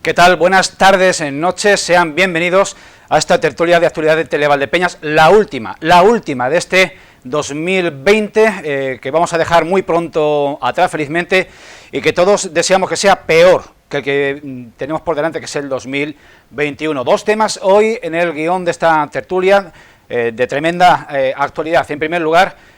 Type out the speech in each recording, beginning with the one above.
¿Qué tal? Buenas tardes, noches, sean bienvenidos a esta tertulia de actualidad de Televaldepeñas, la última de este 2020, que vamos a dejar muy pronto atrás, felizmente, y que todos deseamos que sea peor que el que tenemos por delante, que es el 2021. Dos temas hoy en el guión de esta tertulia de tremenda actualidad. En primer lugar,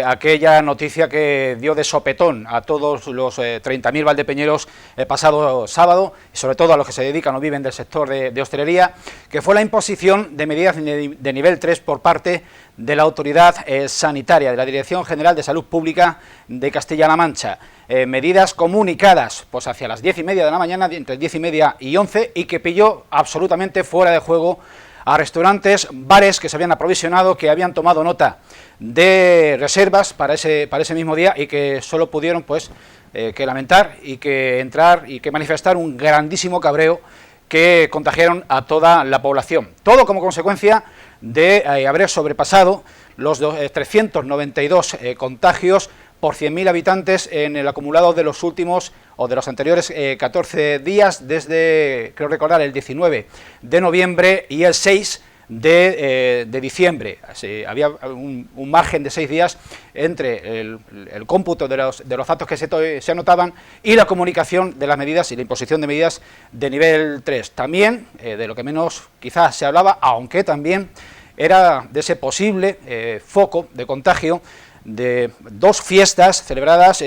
aquella noticia que dio de sopetón a todos los 30.000 valdepeñeros el pasado sábado, y sobre todo a los que se dedican o viven del sector de hostelería, que fue la imposición de medidas de nivel 3 por parte de la autoridad sanitaria, de la Dirección General de Salud Pública de Castilla-La Mancha. Medidas comunicadas pues hacia las 10:30 de la mañana, entre 10:30 y 11, y que pilló absolutamente fuera de juego a restaurantes, bares que se habían aprovisionado, que habían tomado nota de reservas para ese mismo día y que solo pudieron pues que lamentar y que entrar y que manifestar un grandísimo cabreo que contagiaron a toda la población. Todo como consecuencia de haber sobrepasado los 392 contagios por 100.000 habitantes en el acumulado de los últimos o de los anteriores 14 días, desde, creo recordar, el 19 de noviembre y el 6 de diciembre. Había un margen de 6 días entre el cómputo de los datos que se anotaban y la comunicación de las medidas y la imposición de medidas de nivel 3. También, de lo que menos quizás se hablaba, aunque también era de ese posible foco de contagio de dos fiestas celebradas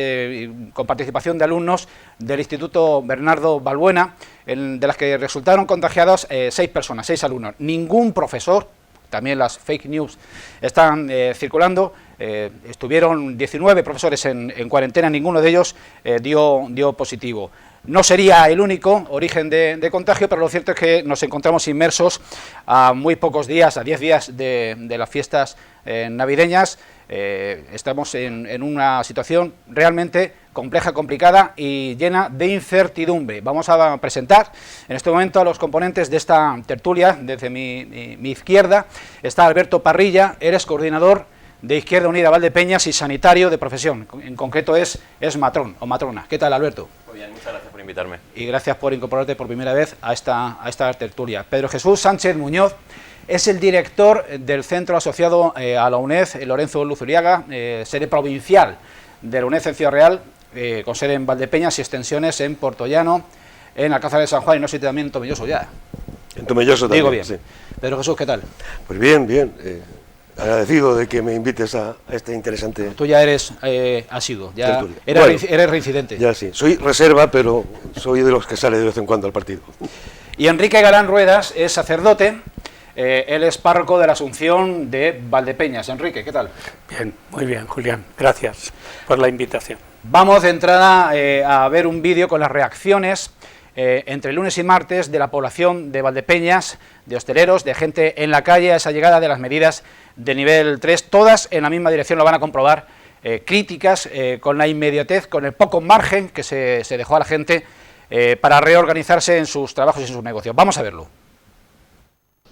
con participación de alumnos del Instituto Bernardo Balbuena, de las que resultaron contagiados 6 personas, 6 alumnos. Ningún profesor, también las fake news están circulando, estuvieron 19 profesores en cuarentena, ninguno de ellos dio positivo. No sería el único origen de contagio, pero lo cierto es que nos encontramos inmersos a muy pocos días, a 10 días de las fiestas navideñas. Estamos en una situación realmente compleja, complicada y llena de incertidumbre. Vamos a presentar en este momento a los componentes de esta tertulia. Desde mi izquierda está Alberto Parrilla, eres coordinador de Izquierda Unida Valdepeñas y sanitario de profesión, en concreto es matrón o matrona. ¿Qué tal, Alberto? Muy bien, muchas gracias por invitarme. Y gracias por incorporarte por primera vez a esta tertulia. Pedro Jesús Sánchez Muñoz es el director del centro asociado a la UNED, Lorenzo Luzuriaga, sede provincial de la UNED en Ciudad Real, con sede en Valdepeñas y extensiones en Portollano, en Alcázar de San Juan y no sé si también en Tomelloso ya. En Tomelloso también. Digo bien. Sí. Pedro Jesús, ¿qué tal? Pues bien, bien. Agradecido de que me invites a este interesante... Tú ya eres asiduo, ya eres reincidente. Ya sí, soy reserva, pero soy de los que sale de vez en cuando al partido. Y Enrique Galán Ruedas es sacerdote, él es párroco de la Asunción de Valdepeñas. Enrique, ¿qué tal? Bien, muy bien, Julián, gracias por la invitación. Vamos de entrada a ver un vídeo con las reacciones entre lunes y martes de la población de Valdepeñas, de hosteleros, de gente en la calle a esa llegada de las medidas de nivel 3, todas en la misma dirección, lo van a comprobar, críticas con la inmediatez, con el poco margen que se dejó a la gente para reorganizarse en sus trabajos y en sus negocios. Vamos a verlo.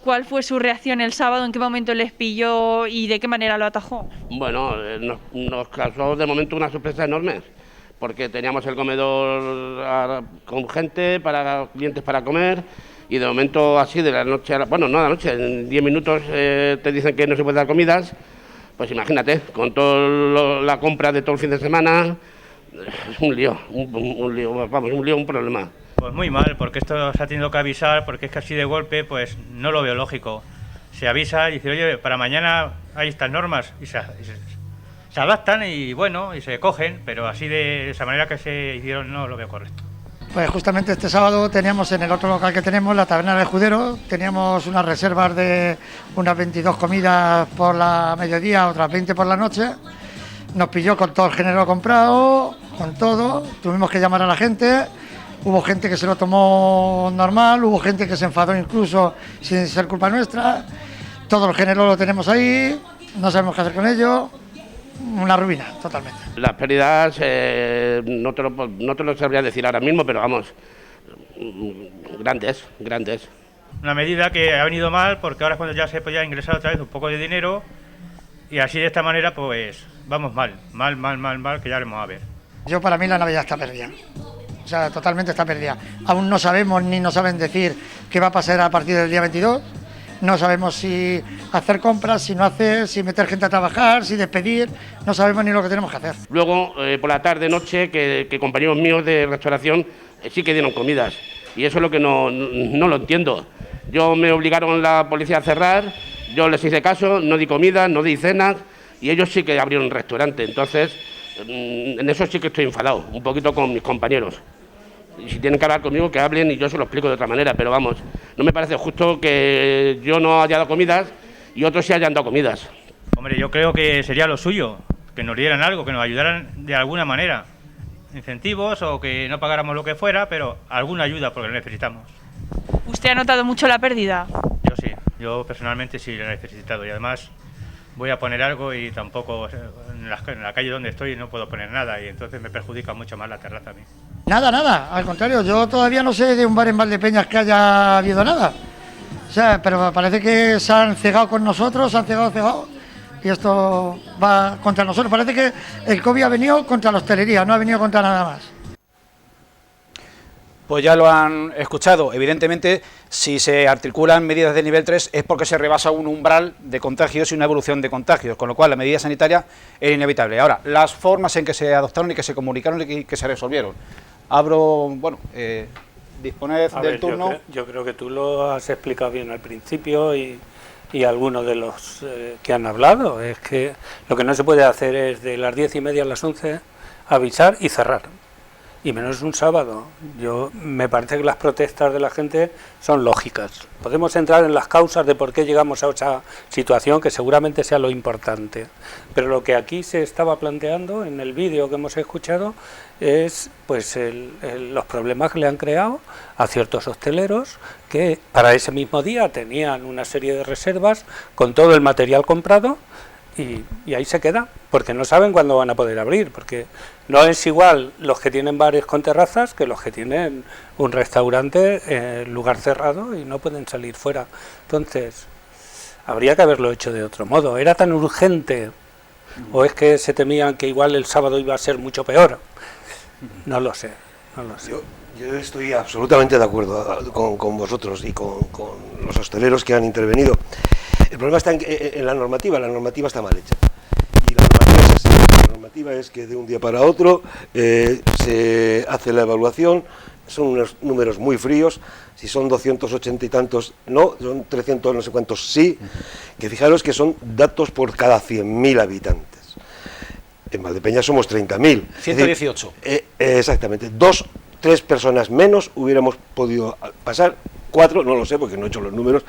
¿Cuál fue su reacción el sábado? ¿En qué momento les pilló y de qué manera lo atajó? Bueno, nos causó de momento una sorpresa enorme, porque teníamos el comedor con gente, para clientes para comer, y de momento así, de la noche a la... Bueno, no de la noche, en 10 minutos te dicen que no se puede dar comidas. Pues imagínate, con toda la compra de todo el fin de semana, un lío, un problema. Pues muy mal, porque esto se ha tenido que avisar, porque es que así de golpe, pues no lo veo lógico. Se avisa y dice, oye, para mañana hay estas normas, y se adaptan y bueno, y se cogen, pero así de esa manera que se hicieron no lo veo correcto. Pues justamente este sábado teníamos en el otro local que tenemos, la Taberna del Judero, teníamos unas reservas de unas 22 comidas por la mediodía, otras 20 por la noche. Nos pilló con todo el género comprado, con todo, tuvimos que llamar a la gente. Hubo gente que se lo tomó normal, hubo gente que se enfadó incluso sin ser culpa nuestra. Todo el género lo tenemos ahí, no sabemos qué hacer con ello. Una ruina, totalmente. Las pérdidas no te lo sabría decir ahora mismo, pero vamos, grandes. Una medida que ha venido mal, porque ahora es cuando ya se podía ingresar otra vez un poco de dinero, y así de esta manera pues vamos mal, que ya lo vamos a ver. Para mí la Navidad está perdida. sea, totalmente está perdida. Aún no sabemos ni nos saben decir qué va a pasar a partir del día 22. No sabemos si hacer compras, si no hacer, si meter gente a trabajar, si despedir. No sabemos ni lo que tenemos que hacer. Luego, por la tarde, noche, que compañeros míos de restauración sí que dieron comidas. Y eso es lo que no lo entiendo. Yo me obligaron la policía a cerrar, yo les hice caso, no di comidas, no di cenas, y ellos sí que abrieron un restaurante. Entonces, en eso sí que estoy enfadado, un poquito con mis compañeros. Y si tienen que hablar conmigo, que hablen y yo se lo explico de otra manera. Pero vamos, no me parece justo que yo no haya dado comidas y otros sí hayan dado comidas. Hombre, yo creo que sería lo suyo, que nos dieran algo, que nos ayudaran de alguna manera. Incentivos o que no pagáramos lo que fuera, pero alguna ayuda porque lo necesitamos. ¿Usted ha notado mucho la pérdida? Yo sí, yo personalmente sí lo he necesitado y además voy a poner algo y tampoco en la calle donde estoy no puedo poner nada y entonces me perjudica mucho más la terraza a mí. Nada, al contrario, yo todavía no sé de un bar en Valdepeñas que haya habido nada. O sea, pero parece que se han cegado con nosotros, se han cegado, y esto va contra nosotros. Parece que el COVID ha venido contra la hostelería, no ha venido contra nada más. Pues ya lo han escuchado. Evidentemente, si se articulan medidas de nivel 3 es porque se rebasa un umbral de contagios y una evolución de contagios, con lo cual la medida sanitaria es inevitable. Ahora, las formas en que se adoptaron y que se comunicaron y que se resolvieron. Abro, disponed del turno. Yo creo que tú lo has explicado bien al principio y algunos de los que han hablado. Es que lo que no se puede hacer es de las 10:30 a las 11 avisar y cerrar. Y menos un sábado. Me parece que las protestas de la gente son lógicas. Podemos entrar en las causas de por qué llegamos a esa situación, que seguramente sea lo importante. Pero lo que aquí se estaba planteando en el vídeo que hemos escuchado es pues los problemas que le han creado a ciertos hosteleros que para ese mismo día tenían una serie de reservas con todo el material comprado. Y ahí se queda, porque no saben cuándo van a poder abrir, porque no es igual los que tienen bares con terrazas que los que tienen un restaurante en lugar cerrado y no pueden salir fuera. Entonces, habría que haberlo hecho de otro modo. ¿Era tan urgente? ¿O es que se temían que igual el sábado iba a ser mucho peor? No lo sé. Yo estoy absolutamente de acuerdo con vosotros y con los hosteleros que han intervenido. El problema está en la normativa está mal hecha. Y la normativa es así. La normativa es que de un día para otro se hace la evaluación, son unos números muy fríos, si son 280 y tantos no, son 300 no sé cuántos sí, que fijaros que son datos por cada 100.000 habitantes. En Valdepeñas somos 30.000. 118. Exactamente, 2-3 personas menos hubiéramos podido pasar, 4, no lo sé porque no he hecho los números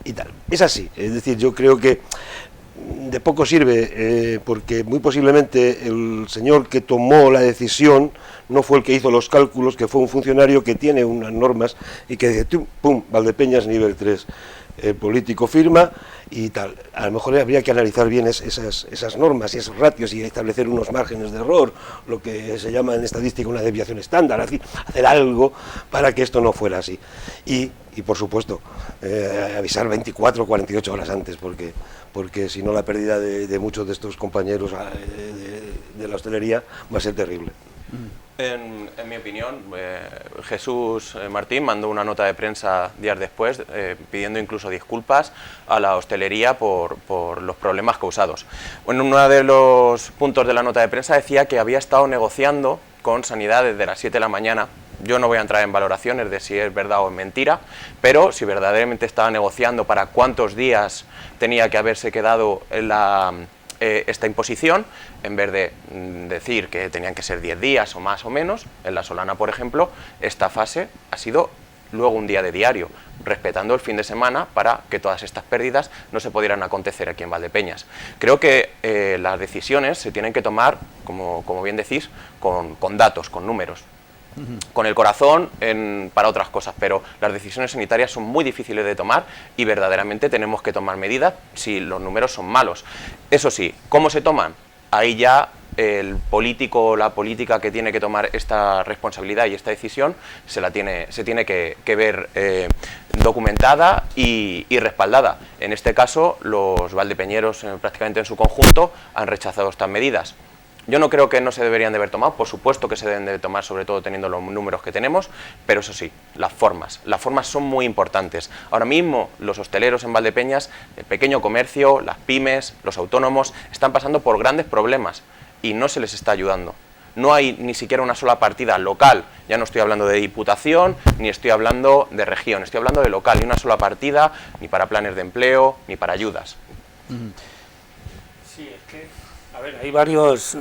y tal. Es así, es decir, yo creo que de poco sirve porque muy posiblemente el señor que tomó la decisión no fue el que hizo los cálculos, que fue un funcionario que tiene unas normas y que dice, pum, Valdepeñas nivel 3. El político firma y tal. A lo mejor habría que analizar bien esas normas y esos ratios y establecer unos márgenes de error, lo que se llama en estadística una desviación estándar, hacer algo para que esto no fuera así. Y por supuesto, avisar 24 o 48 horas antes, porque si no la pérdida de muchos de estos compañeros de la hostelería va a ser terrible. En mi opinión, Jesús Martín mandó una nota de prensa días después pidiendo incluso disculpas a la hostelería por los problemas causados. Bueno, uno de los puntos de la nota de prensa decía que había estado negociando con Sanidad desde las 7 de la mañana. Yo no voy a entrar en valoraciones de si es verdad o es mentira, pero si verdaderamente estaba negociando para cuántos días tenía que haberse quedado en esta imposición, en vez de decir que tenían que ser 10 días o más o menos, en La Solana, por ejemplo, esta fase ha sido luego un día de diario, respetando el fin de semana para que todas estas pérdidas no se pudieran acontecer aquí en Valdepeñas. Creo que las decisiones se tienen que tomar, como bien decís, con datos, con números. Con el corazón para otras cosas, pero las decisiones sanitarias son muy difíciles de tomar y verdaderamente tenemos que tomar medidas si los números son malos. Eso sí, ¿cómo se toman? Ahí ya el político o la política que tiene que tomar esta responsabilidad y esta decisión se tiene que ver documentada y respaldada. En este caso, los valdepeñeros prácticamente en su conjunto han rechazado estas medidas. Yo no creo que no se deberían de haber tomado, por supuesto que se deben de tomar, sobre todo teniendo los números que tenemos, pero eso sí, las formas son muy importantes. Ahora mismo los hosteleros en Valdepeñas, el pequeño comercio, las pymes, los autónomos, están pasando por grandes problemas y no se les está ayudando. No hay ni siquiera una sola partida local, ya no estoy hablando de diputación, ni estoy hablando de región, estoy hablando de local, ni una sola partida, ni para planes de empleo, ni para ayudas. Sí, es que, a ver, hay varios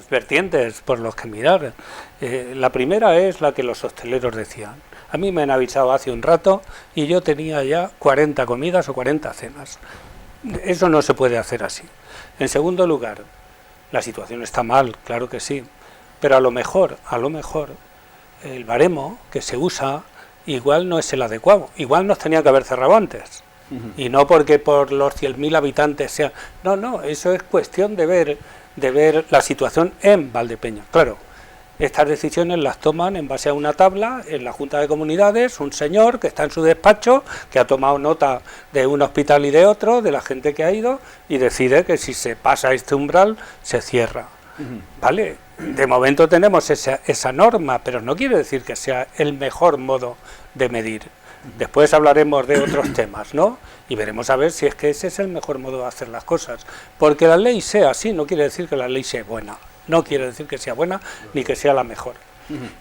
vertientes por los que mirar. La primera es la que los hosteleros decían. A mí me han avisado hace un rato y yo tenía ya 40 comidas o 40 cenas. Eso no se puede hacer así. En segundo lugar, la situación está mal, claro que sí, pero a lo mejor, el baremo que se usa igual no es el adecuado, igual nos tenía que haber cerrado antes, y no porque por los 100.000 habitantes sea... No, eso es cuestión de ver la situación en Valdepeñas. Claro, estas decisiones las toman en base a una tabla en la Junta de Comunidades, un señor que está en su despacho, que ha tomado nota de un hospital y de otro, de la gente que ha ido, y decide que si se pasa este umbral, se cierra. ¿Vale? De momento tenemos esa norma, pero no quiere decir que sea el mejor modo de medir. Después hablaremos de otros temas, ¿no? Y veremos a ver si es que ese es el mejor modo de hacer las cosas. Porque la ley sea así no quiere decir que la ley sea buena. No quiere decir que sea buena ni que sea la mejor.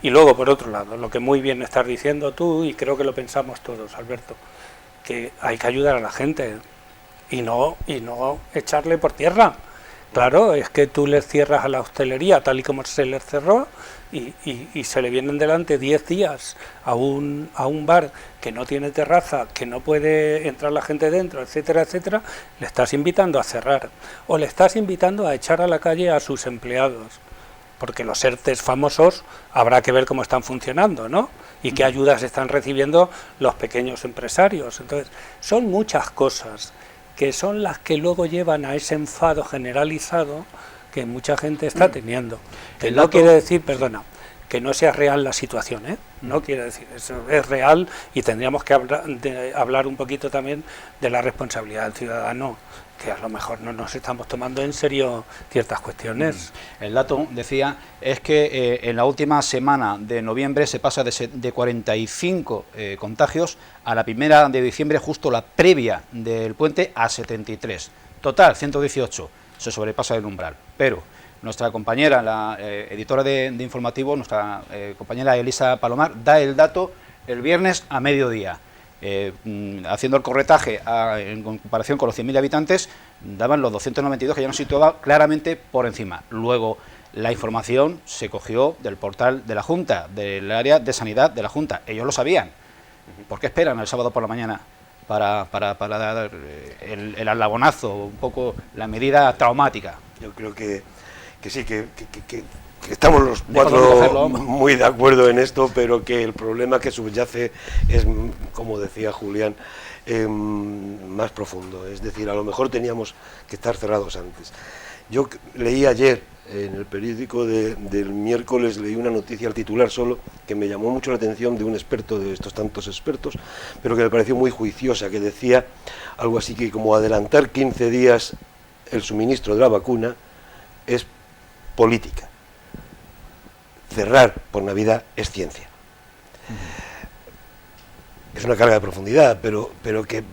Y luego, por otro lado, lo que muy bien estás diciendo tú, y creo que lo pensamos todos, Alberto, que hay que ayudar a la gente y no echarle por tierra. Claro, es que tú les cierras a la hostelería tal y como se les cerró y se le vienen delante 10 días a un bar que no tiene terraza, que no puede entrar la gente dentro, etcétera, etcétera, le estás invitando a cerrar o le estás invitando a echar a la calle a sus empleados, porque los ERTEs famosos habrá que ver cómo están funcionando, ¿no? Y qué ayudas están recibiendo los pequeños empresarios. Entonces, son muchas cosas que son las que luego llevan a ese enfado generalizado que mucha gente está teniendo. Que no quiere decir, perdona, que no sea real la situación, ¿eh? No quiere decir, eso es real y tendríamos que hablar un poquito también de la responsabilidad del ciudadano, que a lo mejor no nos estamos tomando en serio ciertas cuestiones. El dato, decía, es que en la última semana de noviembre se pasa de 45 contagios a la primera de diciembre, justo la previa del puente, a 73. Total, 118. Se sobrepasa el umbral. Pero nuestra compañera, la editora de Informativo, nuestra compañera Elisa Palomar, da el dato el viernes a mediodía. Haciendo el corretaje en comparación con los 100.000 habitantes, daban los 292, que ya nos situaba claramente por encima. Luego, la información se cogió del portal de la Junta, del área de sanidad de la Junta. Ellos lo sabían. ¿Por qué esperan el sábado por la mañana para dar el alabonazo, un poco la medida traumática? Yo creo que sí, que estamos los cuatro muy de acuerdo en esto, pero que el problema que subyace es, como decía Julián, más profundo. Es decir, a lo mejor teníamos que estar cerrados antes. Yo leí ayer en el periódico del miércoles, leí una noticia al titular solo, que me llamó mucho la atención, de un experto, de estos tantos expertos, pero que me pareció muy juiciosa, que decía algo así que como adelantar 15 días el suministro de la vacuna es política. Cerrar por Navidad es ciencia. Es una carga de profundidad, pero que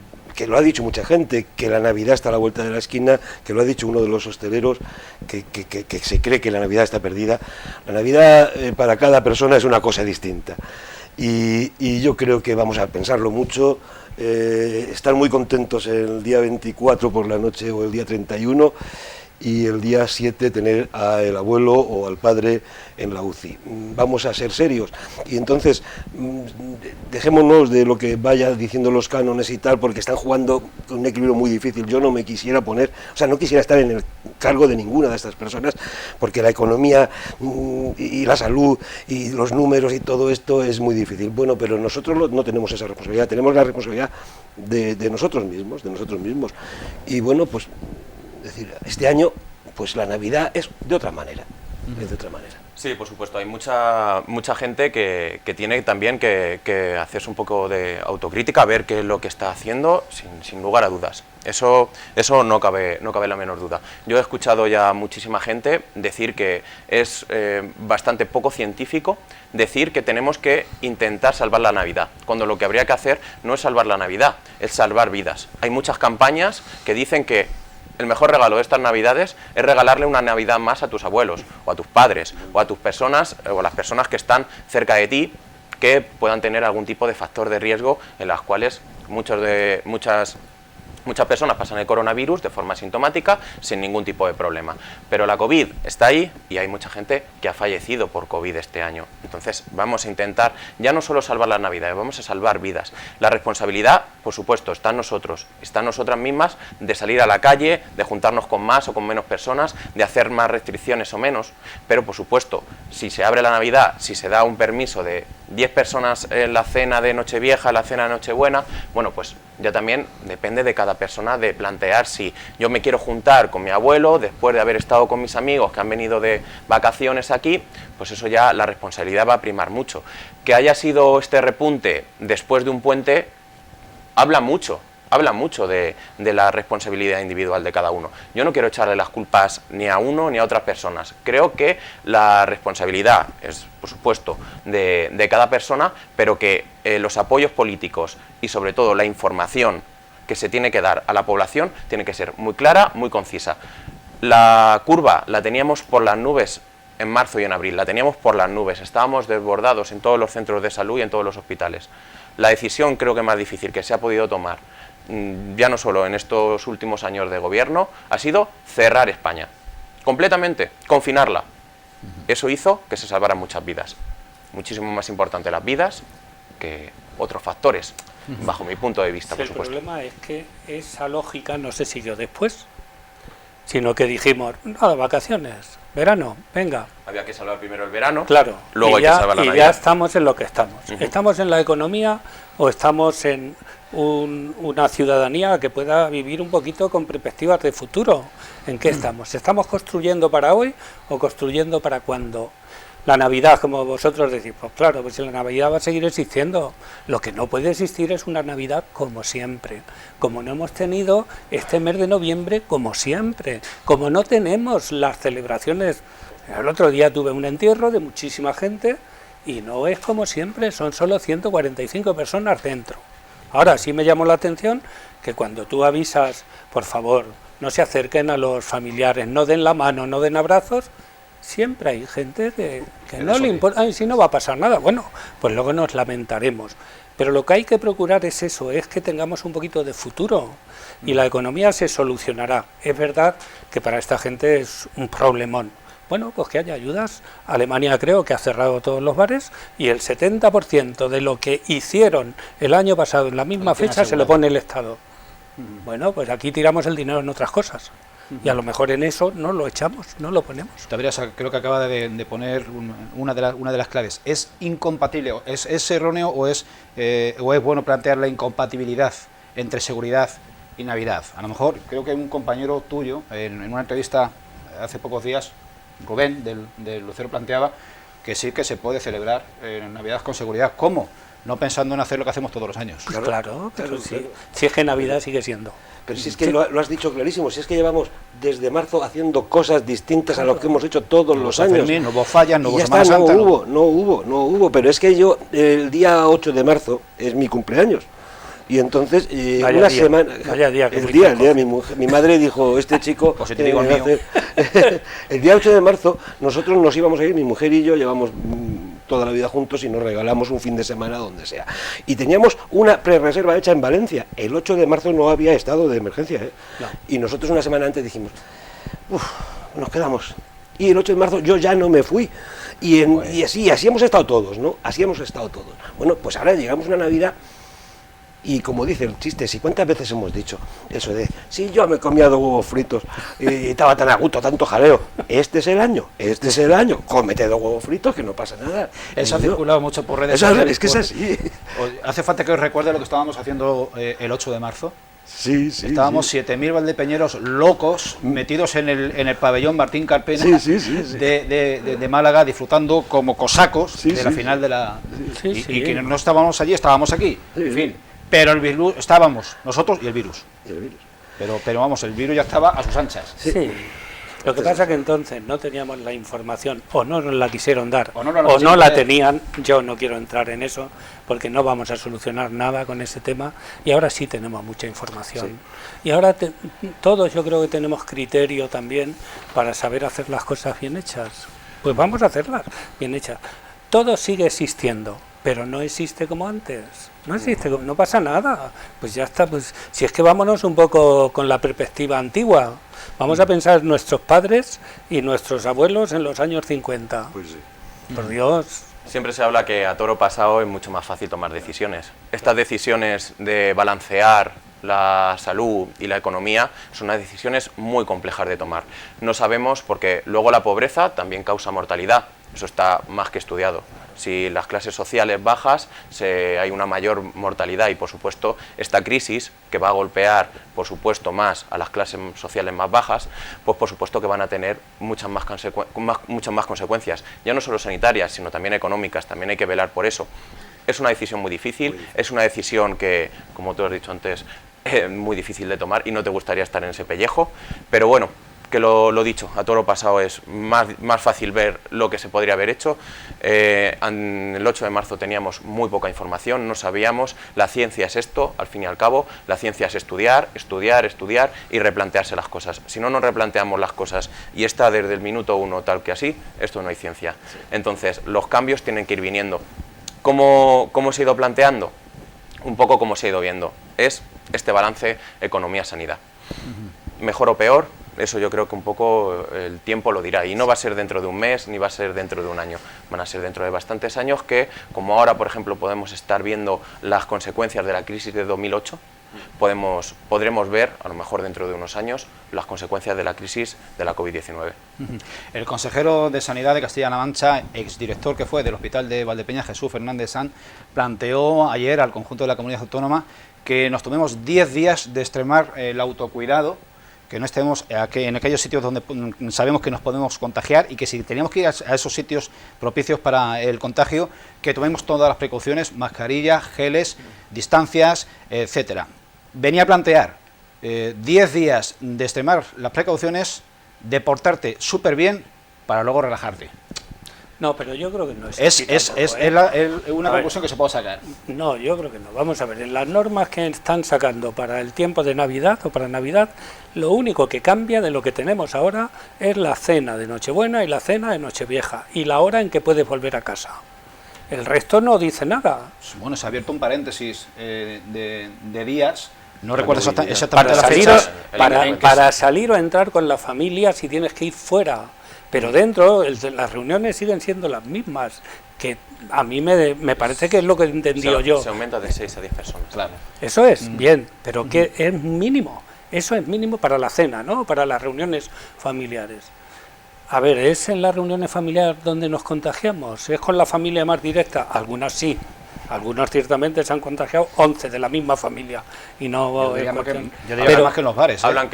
lo ha dicho mucha gente, que la Navidad está a la vuelta de la esquina, que lo ha dicho uno de los hosteleros, que se cree que la Navidad está perdida. La Navidad para cada persona es una cosa distinta. Y yo creo que vamos a pensarlo mucho, estar muy contentos el día 24 por la noche o el día 31, y el día 7 tener al abuelo o al padre en la UCI. Vamos a ser serios. Y entonces, dejémonos de lo que vaya diciendo los cánones y tal, porque están jugando con un equilibrio muy difícil. Yo no me quisiera poner, o sea, no quisiera estar en el cargo de ninguna de estas personas, porque la economía y la salud y los números y todo esto es muy difícil. Bueno, pero nosotros no tenemos esa responsabilidad, tenemos la responsabilidad de nosotros mismos. Y bueno, pues, es decir, este año, pues la Navidad es de otra manera. de otra manera. Sí, por supuesto, hay mucha gente que tiene también que hacerse un poco de autocrítica, ver qué es lo que está haciendo, sin lugar a dudas. Eso no cabe la menor duda. Yo he escuchado ya muchísima gente decir que es bastante poco científico decir que tenemos que intentar salvar la Navidad, cuando lo que habría que hacer no es salvar la Navidad, es salvar vidas. Hay muchas campañas que dicen que el mejor regalo de estas Navidades es regalarle una Navidad más a tus abuelos, o a tus padres, o a tus personas, o a las personas que están cerca de ti, que puedan tener algún tipo de factor de riesgo, en las cuales muchas personas pasan el coronavirus de forma sintomática, sin ningún tipo de problema. Pero la COVID está ahí y hay mucha gente que ha fallecido por COVID este año. Entonces vamos a intentar ya no solo salvar las Navidades, vamos a salvar vidas. La responsabilidad, por supuesto, está en nosotros, está en nosotras mismas, de salir a la calle, de juntarnos con más o con menos personas, de hacer más restricciones o menos. Pero, por supuesto, si se abre la Navidad, si se da un permiso de 10 personas en la cena de Nochevieja, en la cena de Nochebuena, bueno, pues ya también depende de cada persona de plantear si yo me quiero juntar con mi abuelo después de haber estado con mis amigos que han venido de vacaciones aquí, pues eso ya la responsabilidad va a primar mucho. Que haya sido este repunte después de un puente habla mucho de la responsabilidad individual de cada uno. Yo no quiero echarle las culpas ni a uno ni a otras personas. Creo que la responsabilidad es, por supuesto, de cada persona, pero que los apoyos políticos y sobre todo la información que se tiene que dar a la población tiene que ser muy clara, muy concisa. La curva la teníamos por las nubes en marzo y en abril, la teníamos por las nubes, estábamos desbordados en todos los centros de salud y en todos los hospitales. La decisión creo que más difícil que se ha podido tomar, ya no solo en estos últimos años de gobierno, ha sido cerrar España, completamente, confinarla. Eso hizo que se salvaran muchas vidas, muchísimo más importante las vidas que otros factores, bajo mi punto de vista, por supuesto. El problema es que esa lógica no se siguió después, sino que dijimos, nada, vacaciones, verano, venga. Había que salvar primero el verano, claro, luego hay que salvar la Navidad. Y ya estamos en lo que estamos. ¿Estamos en la economía o estamos en una ciudadanía que pueda vivir un poquito con perspectivas de futuro? ¿En qué estamos? ¿Estamos construyendo para hoy o construyendo para cuando? La Navidad, como vosotros decís, pues claro, pues la Navidad va a seguir existiendo. Lo que no puede existir es una Navidad como siempre, como no hemos tenido este mes de noviembre como siempre, como no tenemos las celebraciones. El otro día tuve un entierro de muchísima gente y no es como siempre, son solo 145 personas dentro. Ahora sí me llamó la atención que cuando tú avisas, por favor, no se acerquen a los familiares, no den la mano, no den abrazos, siempre hay gente que no le importa, ay, si no va a pasar nada, bueno, pues luego nos lamentaremos. Pero lo que hay que procurar es eso, es que tengamos un poquito de futuro y la economía se solucionará. Es verdad que para esta gente es un problemón. Bueno, pues que haya ayudas. Alemania creo que ha cerrado todos los bares y el 70% de lo que hicieron el año pasado en la misma fecha se lo pone el Estado. Bueno, pues aquí tiramos el dinero en otras cosas. Y a lo mejor en eso no lo echamos, no lo ponemos. Creo que acaba de poner una de las claves. ¿Es incompatible, es erróneo o es bueno plantear la incompatibilidad entre seguridad y Navidad? A lo mejor creo que un compañero tuyo, en una entrevista hace pocos días, Rubén, del Lucero, planteaba que sí que se puede celebrar Navidad con seguridad. ¿Cómo? No pensando en hacer lo que hacemos todos los años. Claro, pero sí. Si es que Navidad sigue siendo. Pero si es que lo has dicho clarísimo, si es que llevamos desde marzo haciendo cosas distintas a lo que hemos hecho todos los años. No hubo fallas, no hubo Semana Santa. No hubo, pero es que yo, el día 8 de marzo es mi cumpleaños. Y entonces, una semana, el día mi madre dijo, este chico, pues si te digo el mío. El día 8 de marzo nosotros nos íbamos a ir, mi mujer y yo llevamos toda la vida juntos y nos regalamos un fin de semana donde sea. Y teníamos una prerreserva hecha en Valencia. El 8 de marzo no había estado de emergencia, No. Y nosotros una semana antes dijimos, nos quedamos. Y el 8 de marzo yo ya no me fui. Y así hemos estado todos, ¿no? Así hemos estado todos. Bueno, pues ahora llegamos a una Navidad. Y como dice el chiste, ¿sí cuántas veces hemos dicho eso de, sí, yo me he comido huevos fritos y estaba tan a gusto, tanto jaleo? Este es el año, cómete 2 huevos fritos que no pasa nada. Eso ha circulado mucho por redes sociales. Es que es así. Hace falta que os recuerde lo que estábamos haciendo el 8 de marzo. Sí, sí. Estábamos sí. 7.000 valdepeñeros locos metidos en el pabellón Martín Carpena Sí. de Málaga, disfrutando como cosacos de la final de la... Sí. Y que no estábamos allí, estábamos aquí, en fin. Pero el virus, estábamos nosotros y el virus. Pero vamos, el virus ya estaba a sus anchas. Sí. Lo que pasa es que entonces no teníamos la información, o no nos la quisieron dar, O no la tenían. Yo no quiero entrar en eso, porque no vamos a solucionar nada con ese tema, y ahora sí tenemos mucha información. Sí. Y ahora todos yo creo que tenemos criterio también para saber hacer las cosas bien hechas. Pues vamos a hacerlas bien hechas. Todo sigue existiendo, pero no existe como antes. No existe, no pasa nada. Pues ya está, pues si es que vámonos un poco con la perspectiva antigua. Vamos a pensar en nuestros padres y nuestros abuelos en los años 50. Pues sí. Por Dios. Siempre se habla que a toro pasado es mucho más fácil tomar decisiones. Estas decisiones de balancear la salud y la economía son unas decisiones muy complejas de tomar. No sabemos porque luego la pobreza también causa mortalidad. Eso está más que estudiado. Si las clases sociales bajas, hay una mayor mortalidad y, por supuesto, esta crisis que va a golpear, por supuesto, más a las clases sociales más bajas, pues por supuesto que van a tener muchas más consecuencias, ya no solo sanitarias, sino también económicas. También hay que velar por eso. Es una decisión muy difícil, es una decisión que, como tú has dicho antes, es muy difícil de tomar y no te gustaría estar en ese pellejo, pero bueno, que lo dicho, a todo lo pasado es más fácil ver lo que se podría haber hecho. El 8 de marzo teníamos muy poca información, no sabíamos, la ciencia es esto, al fin y al cabo, la ciencia es estudiar y replantearse las cosas. Si no nos replanteamos las cosas y está desde el minuto 1 tal que así, esto no hay ciencia. Entonces, los cambios tienen que ir viniendo. ¿Cómo se ha ido planteando? Un poco como se ha ido viendo. Es este balance economía-sanidad. Mejor o peor, eso yo creo que un poco el tiempo lo dirá, y no va a ser dentro de un mes ni va a ser dentro de un año, van a ser dentro de bastantes años que, como ahora por ejemplo podemos estar viendo las consecuencias de la crisis de 2008, podremos ver, a lo mejor dentro de unos años, las consecuencias de la crisis de la COVID-19. El consejero de Sanidad de Castilla-La Mancha, exdirector que fue del Hospital de Valdepeñas, Jesús Fernández Sanz, planteó ayer al conjunto de la comunidad autónoma que nos tomemos 10 días de extremar el autocuidado, que no estemos en aquellos sitios donde sabemos que nos podemos contagiar y que si teníamos que ir a esos sitios propicios para el contagio, que tomemos todas las precauciones, mascarillas, geles, distancias, etcétera. Venía a plantear 10 días de extremar las precauciones, de portarte súper bien para luego relajarte. No, pero yo creo que no es así. Es una conclusión que se puede sacar. No, yo creo que no. Vamos a ver, en las normas que están sacando para el tiempo de Navidad o para Navidad, lo único que cambia de lo que tenemos ahora es la cena de Nochebuena y la cena de Nochevieja y la hora en que puedes volver a casa. El resto no dice nada. Bueno, se ha abierto un paréntesis de días. No recuerdo exactamente la fecha. Para salir o entrar con la familia si tienes que ir fuera. Pero dentro, las reuniones siguen siendo las mismas, que a mí me parece que es lo que he entendido yo. Se aumenta de 6 a 10 personas. Claro. Eso es, bien, pero que es mínimo. Eso es mínimo para la cena, ¿no? Para las reuniones familiares. A ver, ¿es en las reuniones familiares donde nos contagiamos? ¿Es con la familia más directa? Algunas sí. Algunos ciertamente se han contagiado 11 de la misma familia y no. Yo diría más que en los bares. Hablan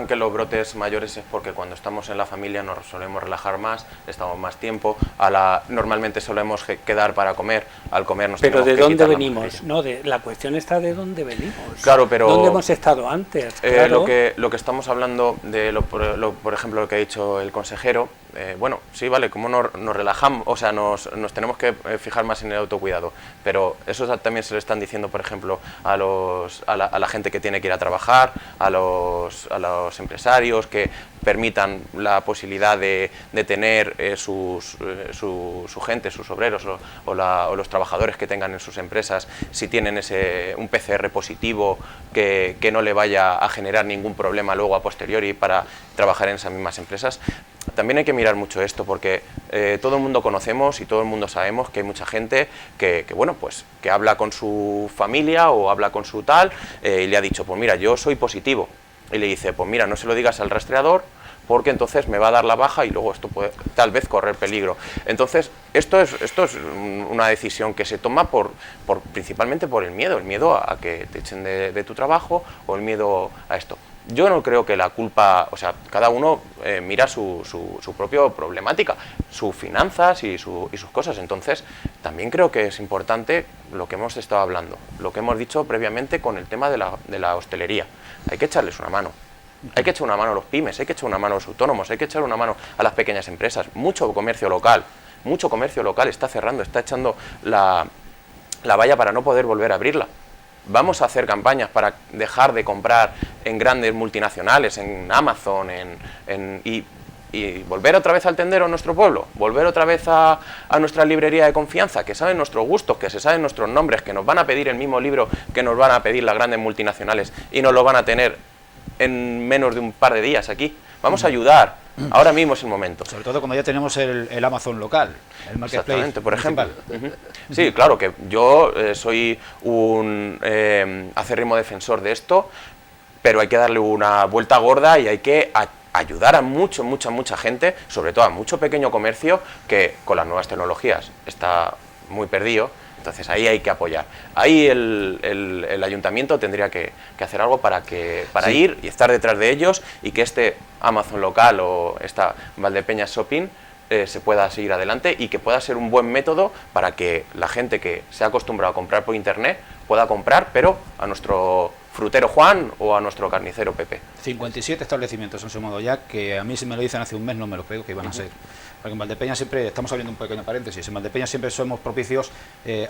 que los brotes mayores es porque cuando estamos en la familia nos solemos relajar más, estamos más tiempo. Normalmente solemos quedar para comer. Al comer nos pero tenemos ¿de que dónde quitar venimos? No, la cuestión está de dónde venimos. Claro, pero ¿dónde hemos estado antes? Claro. Lo que estamos hablando de por ejemplo lo que ha dicho el consejero. Bueno, sí, vale, como nos relajamos, o sea, nos tenemos que fijar más en el autocuidado, pero eso también se lo están diciendo, por ejemplo, a la gente que tiene que ir a trabajar, a los empresarios, que permitan la posibilidad de tener su gente, sus obreros o los trabajadores que tengan en sus empresas, si tienen un PCR positivo, que no le vaya a generar ningún problema luego a posteriori para trabajar en esas mismas empresas. También hay que mirar mucho esto porque todo el mundo conocemos y todo el mundo sabemos que hay mucha gente que habla con su familia o habla con su tal y le ha dicho, pues mira, yo soy positivo. Y le dice, pues mira, no se lo digas al rastreador porque entonces me va a dar la baja y luego esto puede tal vez correr peligro. Entonces, esto es una decisión que se toma principalmente por el miedo a que te echen de tu trabajo, o el miedo a esto. Yo no creo que la culpa, o sea, cada uno mira su propia problemática, sus finanzas y sus cosas. Entonces, también creo que es importante lo que hemos estado hablando, lo que hemos dicho previamente con el tema de la hostelería. Hay que echarles una mano. Hay que echar una mano a los pymes, hay que echar una mano a los autónomos, hay que echar una mano a las pequeñas empresas. Mucho comercio local está cerrando, está echando la valla para no poder volver a abrirla. Vamos a hacer campañas para dejar de comprar en grandes multinacionales, en Amazon, y volver otra vez al tendero en nuestro pueblo, volver otra vez a nuestra librería de confianza, que saben nuestros gustos, que se saben nuestros nombres, que nos van a pedir el mismo libro que nos van a pedir las grandes multinacionales y nos lo van a tener en menos de un par de días aquí. Vamos a ayudar, ahora mismo es el momento. Sobre todo cuando ya tenemos el Amazon local, el marketplace. Exactamente, por ejemplo. Sí, claro, que yo soy un acérrimo defensor de esto, pero hay que darle una vuelta gorda y hay que ayudar a mucha gente, sobre todo a mucho pequeño comercio, que con las nuevas tecnologías está muy perdido. Entonces ahí hay que apoyar. Ahí el ayuntamiento tendría que hacer algo para ir y estar detrás de ellos, y que este Amazon local o esta Valdepeñas Shopping se pueda seguir adelante, y que pueda ser un buen método para que la gente que se ha acostumbrado a comprar por internet pueda comprar, pero a nuestro frutero Juan o a nuestro carnicero Pepe. 57 establecimientos en su modo ya, que a mí si me lo dicen hace un mes no me lo creo que iban a ser. Porque en Valdepeñas siempre, estamos abriendo un pequeño paréntesis, en Valdepeñas siempre somos propicios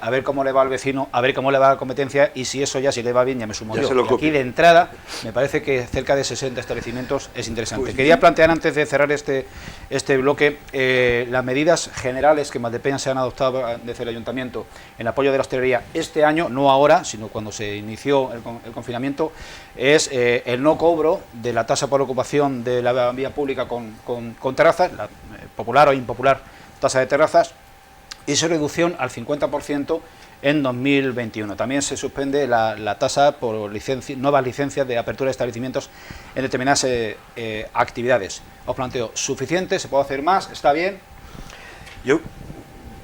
a ver cómo le va al vecino, a ver cómo le va a la competencia, y si eso ya, si le va bien, ya me sumo yo. Y aquí de entrada, me parece que cerca de 60 establecimientos es interesante. Pues quería plantear, antes de cerrar este bloque, las medidas generales que en Valdepeñas se han adoptado desde el Ayuntamiento en apoyo de la hostelería este año, no ahora, sino cuando se inició el confinamiento, es el no cobro de la tasa por ocupación de la vía pública con terrazas, la popular o impopular tasa de terrazas, y su reducción al 50% en 2021. También se suspende la tasa por nuevas licencias de apertura de establecimientos en determinadas actividades. Os planteo, ¿suficiente? ¿Se puede hacer más? ¿Está bien? Yo,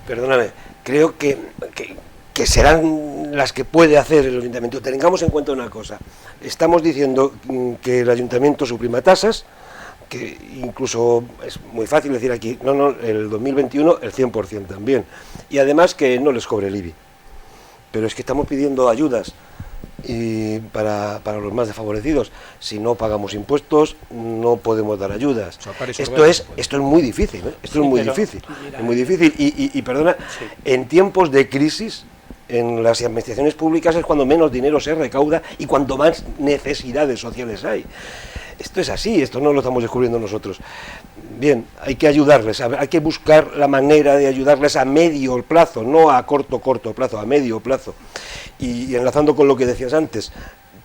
perdóname, creo que serán las que puede hacer el ayuntamiento. Tengamos en cuenta una cosa. Estamos diciendo que el ayuntamiento suprima tasas, que incluso es muy fácil decir aquí, no, el 2021 el 100% también, y además que no les cobre el IBI. Pero es que estamos pidiendo ayudas y para los más desfavorecidos. Si no pagamos impuestos, no podemos dar ayudas. Esto es muy difícil, ¿eh? Esto es muy difícil. Es muy difícil. Y perdona, sí, en tiempos de crisis, en las administraciones públicas es cuando menos dinero se recauda y cuando más necesidades sociales hay. Esto es así, esto no lo estamos descubriendo nosotros. Bien, hay que ayudarles, hay que buscar la manera de ayudarles a medio plazo, no a corto plazo, a medio plazo. Y enlazando con lo que decías antes,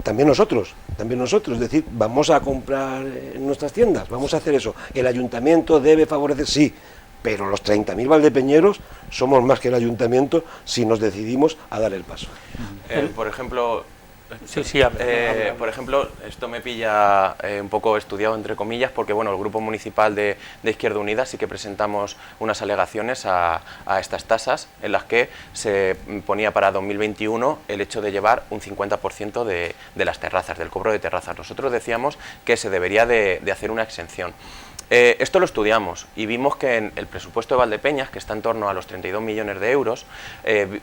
también nosotros, es decir, vamos a comprar en nuestras tiendas, vamos a hacer eso. El ayuntamiento debe favorecer, sí, pero los 30.000 valdepeñeros somos más que el ayuntamiento si nos decidimos a dar el paso. Por ejemplo... Sí, habla. Por ejemplo, esto me pilla un poco estudiado, entre comillas, porque bueno, el Grupo Municipal de Izquierda Unida sí que presentamos unas alegaciones a estas tasas, en las que se ponía para 2021 el hecho de llevar un 50% de las terrazas, del cobro de terrazas. Nosotros decíamos que se debería de hacer una exención. Esto lo estudiamos y vimos que en el presupuesto de Valdepeñas, que está en torno a los 32 millones de euros,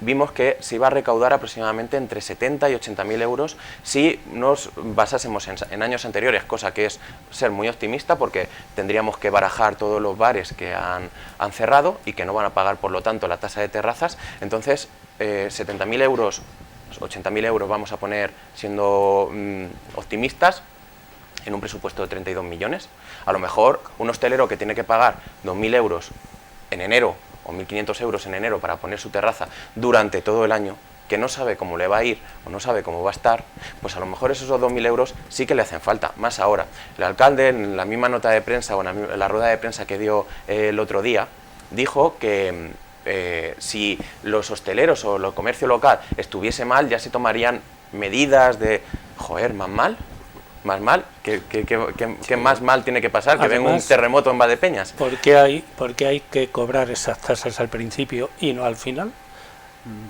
vimos que se iba a recaudar aproximadamente entre 70 y 80.000 euros si nos basásemos en años anteriores, cosa que es ser muy optimista, porque tendríamos que barajar todos los bares que han cerrado y que no van a pagar, por lo tanto, la tasa de terrazas. Entonces, 70.000 euros, 80.000 euros vamos a poner, siendo optimistas, en un presupuesto de 32 millones. A lo mejor un hostelero que tiene que pagar 2.000 euros en enero o 1.500 euros en enero para poner su terraza durante todo el año, que no sabe cómo le va a ir o no sabe cómo va a estar, pues a lo mejor esos 2.000 euros sí que le hacen falta, más ahora. El alcalde, en la misma nota de prensa o en la rueda de prensa que dio el otro día, dijo que si los hosteleros o el comercio local estuviese mal, ya se tomarían medidas de... Joder, ¿más ¿Más mal? ¿Qué más mal tiene que pasar? ¿Que venga un Además, terremoto en Valdepeñas? ¿Por qué hay que cobrar esas tasas al principio y no al final?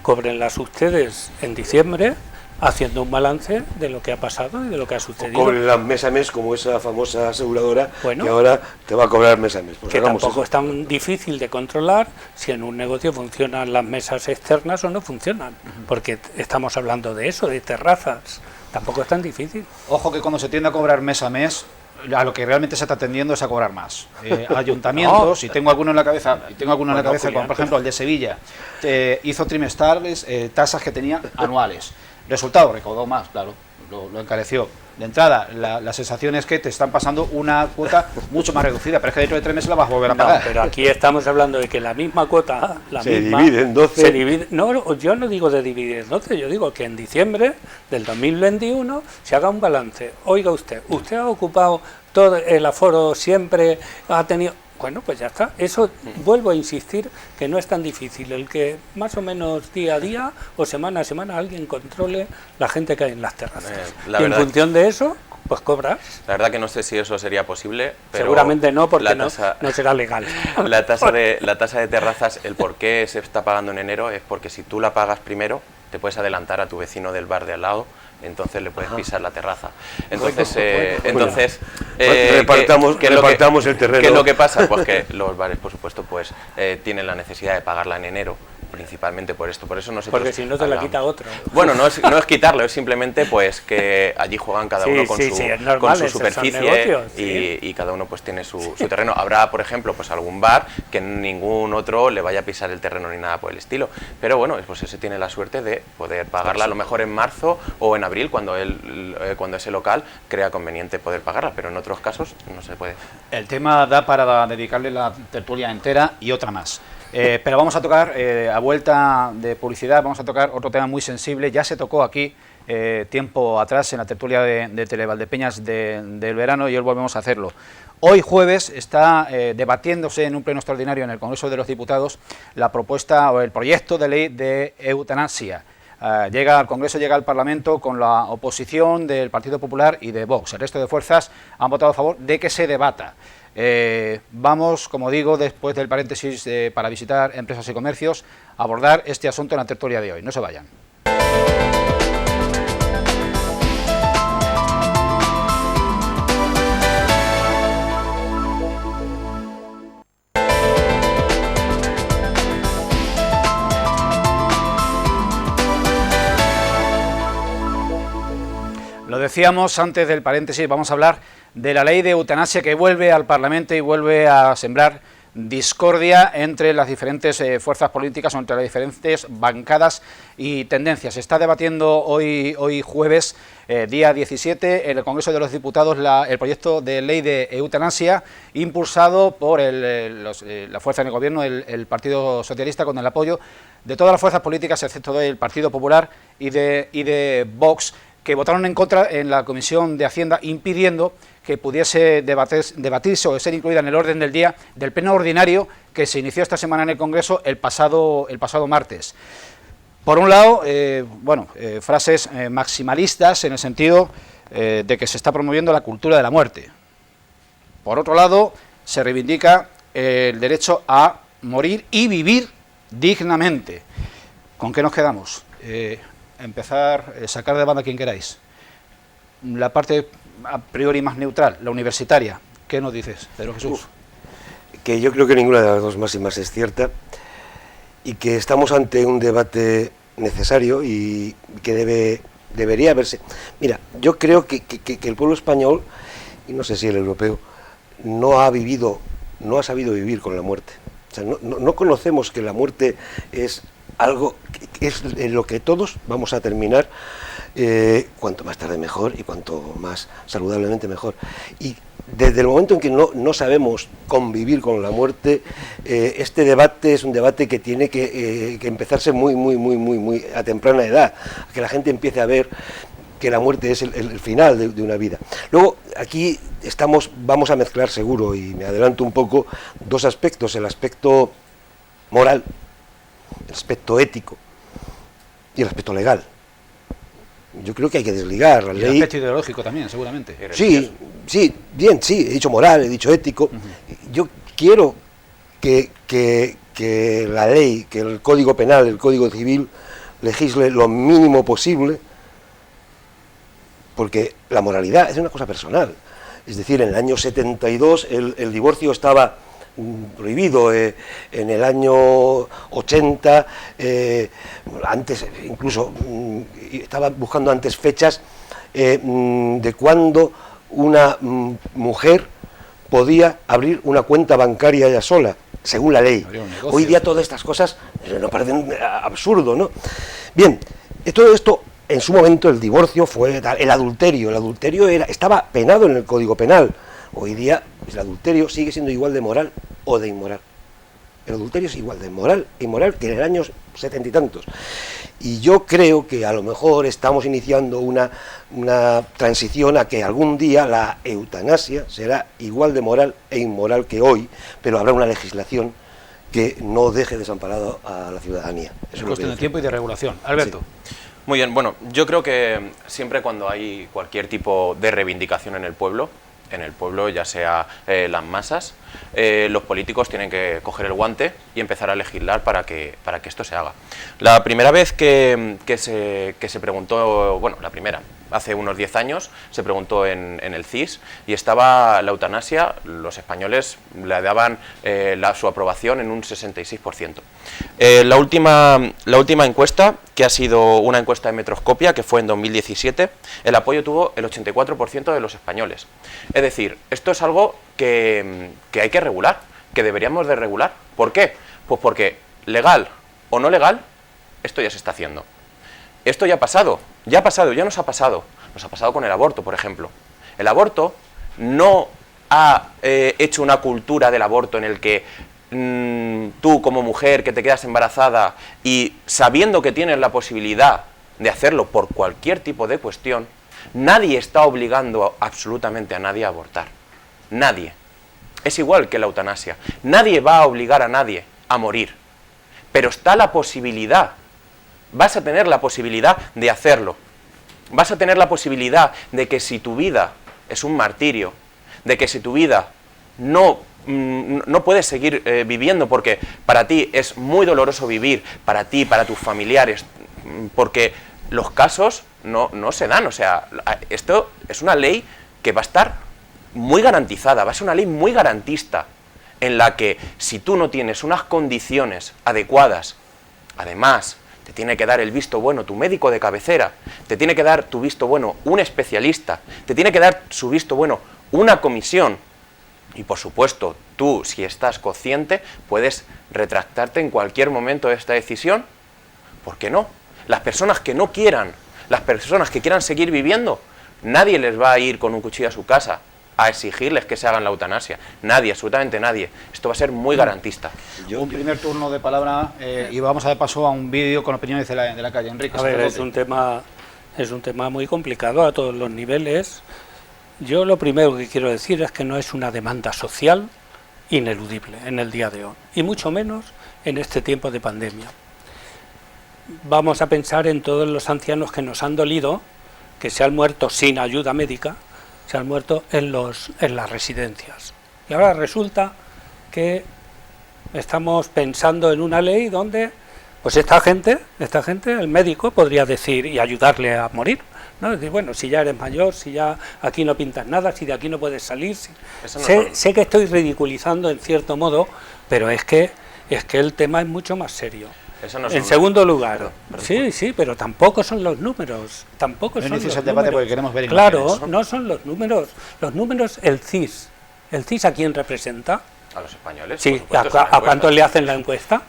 Cóbrenlas ustedes en diciembre, haciendo un balance de lo que ha pasado y de lo que ha sucedido. Cobren mes a mes, como esa famosa aseguradora, Bueno, que ahora te va a cobrar mes a mes. Pues que hagamos tampoco eso. es tan difícil de controlar si en un negocio funcionan las mesas externas o no funcionan, porque estamos hablando de eso, de terrazas. Tampoco es tan difícil. Ojo que cuando se tiende a cobrar mes a mes, a lo que realmente se está tendiendo es a cobrar más. Ayuntamientos, y tengo alguno en la cabeza, como por ejemplo el de Sevilla, hizo trimestrales tasas que tenía anuales. Resultado, recaudó más, claro, lo encareció. De entrada, la sensación es que te están pasando una cuota mucho más reducida, pero es que dentro de 3 meses la vas a volver a pagar. No, pero aquí estamos hablando de que la misma cuota, divide en 12. Se divide, no, yo no digo de dividir en 12, yo digo que en diciembre del 2021 se haga un balance. Oiga usted ha ocupado todo el aforo siempre, ha tenido... Bueno, pues ya está. Eso, vuelvo a insistir, que no es tan difícil el que más o menos día a día o semana a semana alguien controle la gente que hay en las terrazas. Y en función de eso, pues cobras. La verdad que no sé si eso sería posible, pero seguramente no, porque no será legal. La tasa de terrazas, el por qué se está pagando en enero es porque si tú la pagas primero, te puedes adelantar a tu vecino del bar de al lado, entonces le puedes pisar la terraza. Entonces, repartamos el terreno. ¿Qué es lo que pasa? Pues que los bares, por supuesto, pues tienen la necesidad de pagarla en enero, principalmente por esto. Por eso nosotros porque si no te la quita otro. Bueno, no es quitarlo, es simplemente pues que allí juegan cada uno con su superficie negocios, y cada uno pues tiene su terreno. Habrá, por ejemplo, pues algún bar que ningún otro le vaya a pisar el terreno ni nada por el estilo. Pero bueno, pues ese tiene la suerte de poder pagarla a lo mejor en marzo o en abril, cuando ese local crea conveniente poder pagarla, pero en otros casos no se puede. El tema da para dedicarle la tertulia entera y otra más. Pero vamos a tocar, a vuelta de publicidad, vamos a tocar otro tema muy sensible. Ya se tocó aquí tiempo atrás en la tertulia de Televaldepeñas del verano y hoy volvemos a hacerlo. Hoy jueves está debatiéndose en un pleno extraordinario en el Congreso de los Diputados la propuesta o el proyecto de ley de eutanasia. Llega al Congreso, llega al Parlamento con la oposición del Partido Popular y de Vox. El resto de fuerzas han votado a favor de que se debata. Vamos, como digo, después del paréntesis para visitar empresas y comercios, a abordar este asunto en la tertulia de hoy. No se vayan. Lo decíamos antes del paréntesis, vamos a hablar de la ley de eutanasia que vuelve al Parlamento y vuelve a sembrar discordia entre las diferentes fuerzas políticas o entre las diferentes bancadas y tendencias. Se está debatiendo hoy jueves, día 17, en el Congreso de los Diputados el proyecto de ley de eutanasia impulsado por la fuerza en el Gobierno, el Partido Socialista, con el apoyo de todas las fuerzas políticas, excepto del Partido Popular y de Vox, que votaron en contra en la Comisión de Hacienda, impidiendo que pudiese debatirse o ser incluida en el orden del día del pleno ordinario que se inició esta semana en el Congreso el pasado martes. Por un lado, frases maximalistas en el sentido de que se está promoviendo la cultura de la muerte. Por otro lado, se reivindica el derecho a morir y dignamente. ¿Con qué nos quedamos? Empezar, sacar de banda a quien queráis. La parte a priori más neutral, la universitaria. ¿Qué nos dices, Pedro Jesús? Que yo creo que ninguna de las dos máximas es cierta y que estamos ante un debate necesario y que debería verse. Mira, yo creo que el pueblo español, y no sé si el europeo, no ha sabido vivir con la muerte. O sea, no conocemos que la muerte es algo que es en lo que todos vamos a terminar, cuanto más tarde mejor y cuanto más saludablemente mejor. Y desde el momento en que no sabemos convivir con la muerte, este debate es un debate que tiene que empezarse muy a temprana edad, que la gente empiece a ver que la muerte es el final de una vida. Luego, aquí vamos a mezclar seguro, y me adelanto un poco, dos aspectos: el aspecto moral, el aspecto ético y el aspecto legal. yo creo que hay que desligar la Y el ley. aspecto ideológico también, seguramente. Sí, bien, he dicho moral, he dicho ético. Yo quiero que la ley, que el Código Penal, el Código Civil, legisle lo mínimo posible, porque la moralidad es una cosa personal. Es decir, en el año 72 el divorcio estaba prohibido, en el año 80, antes, incluso estaba buscando antes fechas de cuando una mujer podía abrir una cuenta bancaria ella sola, según la ley. Hoy día todas estas cosas nos parecen absurdo, ¿no? Bien, todo esto, en su momento el divorcio fue tal, el adulterio estaba penado en el Código Penal. Hoy día el adulterio sigue siendo igual de moral o de inmoral. El adulterio es igual de moral e inmoral que en el año 70 y tantos. Y yo creo que a lo mejor estamos iniciando una transición a que algún día la eutanasia será igual de moral e inmoral que hoy, pero habrá una legislación que no deje desamparado a la ciudadanía. Es cuestión de tiempo y de regulación. Alberto. Sí. Muy bien, bueno, yo creo que siempre cuando hay cualquier tipo de reivindicación en el pueblo, ya sea las masas, los políticos tienen que coger el guante y empezar a legislar para que esto se haga. La primera vez que se preguntó, bueno, la primera, hace unos 10 años, se preguntó en el CIS y estaba la eutanasia, los españoles le daban su aprobación en un 66%. La última encuesta, que ha sido una encuesta de Metroscopia, que fue en 2017, el apoyo tuvo el 84% de los españoles. Es decir, esto es algo que hay que regular, que deberíamos de regular. ¿Por qué? Pues porque legal o no legal, esto ya se está haciendo. Esto ya ha pasado, ya nos ha pasado. Nos ha pasado con el aborto, por ejemplo. El aborto no ha hecho una cultura del aborto en el que tú como mujer que te quedas embarazada y sabiendo que tienes la posibilidad de hacerlo por cualquier tipo de cuestión, nadie está obligando absolutamente a nadie a abortar. Nadie. Es igual que la eutanasia. Nadie va a obligar a nadie a morir. Pero está la posibilidad. Vas a tener la posibilidad de hacerlo. Vas a tener la posibilidad de que si tu vida es un martirio, de que si tu vida no puedes seguir viviendo porque para ti es muy doloroso vivir, para ti, para tus familiares, porque los casos no se dan. O sea, esto es una ley que va a estar muy garantizada, va a ser una ley muy garantista, en la que si tú no tienes unas condiciones adecuadas, además te tiene que dar el visto bueno tu médico de cabecera, te tiene que dar tu visto bueno un especialista, te tiene que dar su visto bueno una comisión, y por supuesto tú, si estás consciente, puedes retractarte en cualquier momento de esta decisión. ¿Por qué no? Las personas que no quieran, las personas que quieran seguir viviendo, nadie les va a ir con un cuchillo a su casa a exigirles que se hagan la eutanasia. Nadie, absolutamente nadie. Esto va a ser muy garantista. Un primer turno de palabra y vamos a dar paso a un vídeo con opiniones de la calle. Enrique. A ver, es un tema muy complicado a todos los niveles. Yo lo primero que quiero decir es que no es una demanda social ineludible en el día de hoy, y mucho menos en este tiempo de pandemia. Vamos a pensar en todos los ancianos que nos han dolido, que se han muerto sin ayuda médica, se han muerto en las residencias. Y ahora resulta que estamos pensando en una ley donde pues esta gente, el médico podría decir y ayudarle a morir, ¿no? Decir, bueno, si ya eres mayor, si ya aquí no pintas nada, si de aquí no puedes salir. Sé que estoy ridiculizando en cierto modo, pero es que el tema es mucho más serio. En segundo lugar, sí, pero tampoco son los números, tampoco son los números. Debate porque queremos ver claro, imágenes, ¿no? No son los números, el CIS ¿a quién representa? A los españoles. Sí, ¿a cuántos le hacen la encuesta?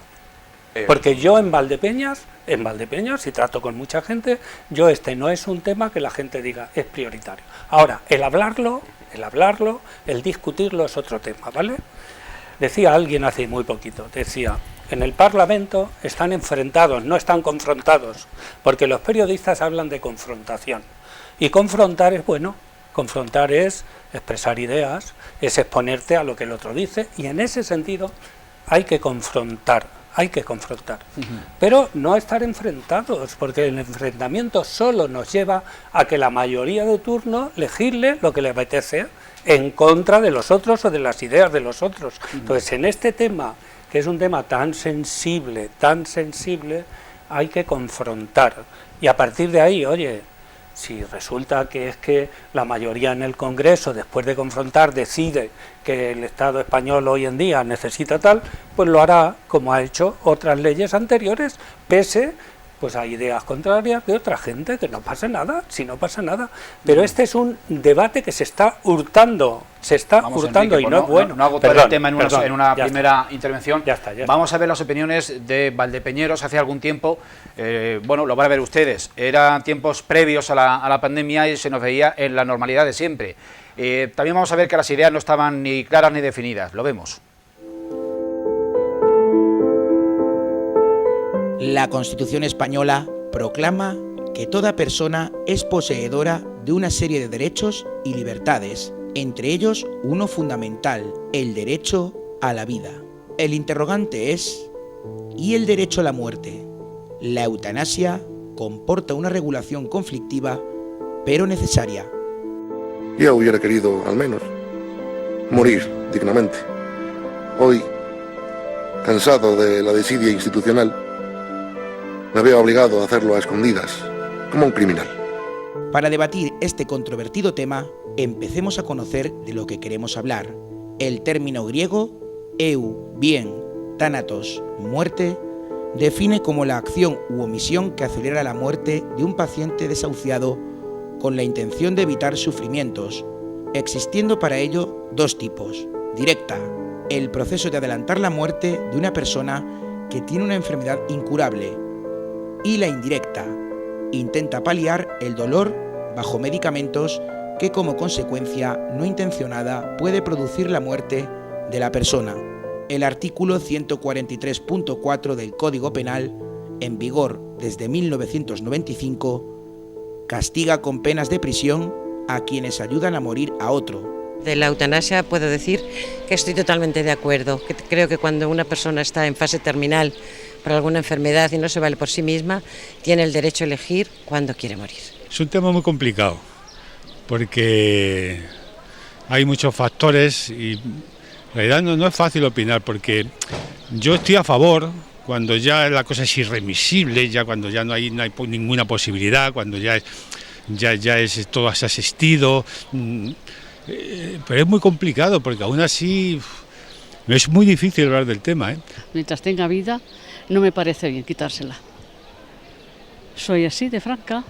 Porque yo en Valdepeñas, y trato con mucha gente, no es un tema que la gente diga es prioritario. Ahora, el hablarlo, el discutirlo es otro tema, ¿vale? Decía alguien hace muy poquito, en el Parlamento están enfrentados, no están confrontados, porque los periodistas hablan de confrontación. Y confrontar es bueno, confrontar es expresar ideas, es exponerte a lo que el otro dice, y en ese sentido hay que confrontar hay que confrontar. Pero no estar enfrentados, porque el enfrentamiento solo nos lleva a que la mayoría de turno legisle lo que le apetece en contra de los otros o de las ideas de los otros. Entonces, en este tema, que es un tema tan sensible, hay que confrontar. Y a partir de ahí, oye, si resulta que es que la mayoría en el Congreso, después de confrontar, decide que el Estado español hoy en día necesita tal, pues lo hará como ha hecho otras leyes anteriores, pese pues a ideas contrarias de otra gente, que no pasa nada, si no pasa nada. Pero este es un debate que se está hurtando, Vamos, Enrique, y no es bueno. No hago todo el tema en una primera intervención. Ya está. Vamos a ver las opiniones de Valdepeñeros hace algún tiempo. Bueno, lo van a ver ustedes. Eran tiempos previos a la pandemia y se nos veía en la normalidad de siempre. También vamos a ver que las ideas no estaban ni claras ni definidas. Lo vemos. La Constitución española proclama que toda persona es poseedora de una serie de derechos y libertades, entre ellos uno fundamental, el derecho a la vida. El interrogante es, ¿y el derecho a la muerte? La eutanasia comporta una regulación conflictiva, pero necesaria. Yo hubiera querido, al menos, morir dignamente. Hoy, cansado de la desidia institucional, me veo obligado a hacerlo a escondidas, como un criminal. Para debatir este controvertido tema, empecemos a conocer de lo que queremos hablar. El término griego, bien, thanatos, muerte, define como la acción u omisión que acelera la muerte de un paciente desahuciado con la intención de evitar sufrimientos, existiendo para ello dos tipos. Directa, el proceso de adelantar la muerte de una persona que tiene una enfermedad incurable, y la indirecta, intenta paliar el dolor bajo medicamentos que como consecuencia no intencionada puede producir la muerte de la persona. El artículo 143.4 del Código Penal, en vigor desde 1995, castiga con penas de prisión a quienes ayudan a morir a otro. De la eutanasia puedo decir que estoy totalmente de acuerdo, que creo que cuando una persona está en fase terminal por alguna enfermedad y no se vale por sí misma, tiene el derecho a elegir cuándo quiere morir. Es un tema muy complicado, porque hay muchos factores y en realidad no es fácil opinar, porque yo estoy a favor cuando ya la cosa es irremisible, ya cuando ya no hay ninguna posibilidad, cuando ya es todo asistido, pero es muy complicado, porque aún así es muy difícil hablar del tema. Mientras tenga vida, no me parece bien quitársela. Soy así de franca.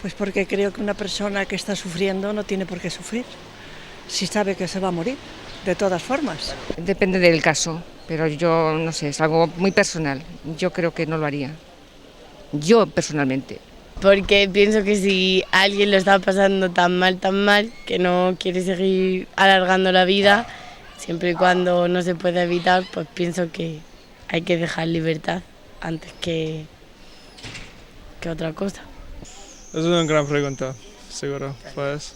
Pues porque creo que una persona que está sufriendo no tiene por qué sufrir, si sabe que se va a morir, de todas formas. Depende del caso, pero yo no sé, es algo muy personal. Yo creo que no lo haría. Yo personalmente. Porque pienso que si alguien lo está pasando tan mal, que no quiere seguir alargando la vida, siempre y cuando no se pueda evitar, pues pienso que hay que dejar libertad antes que otra cosa. Es una gran pregunta, seguro. Pues,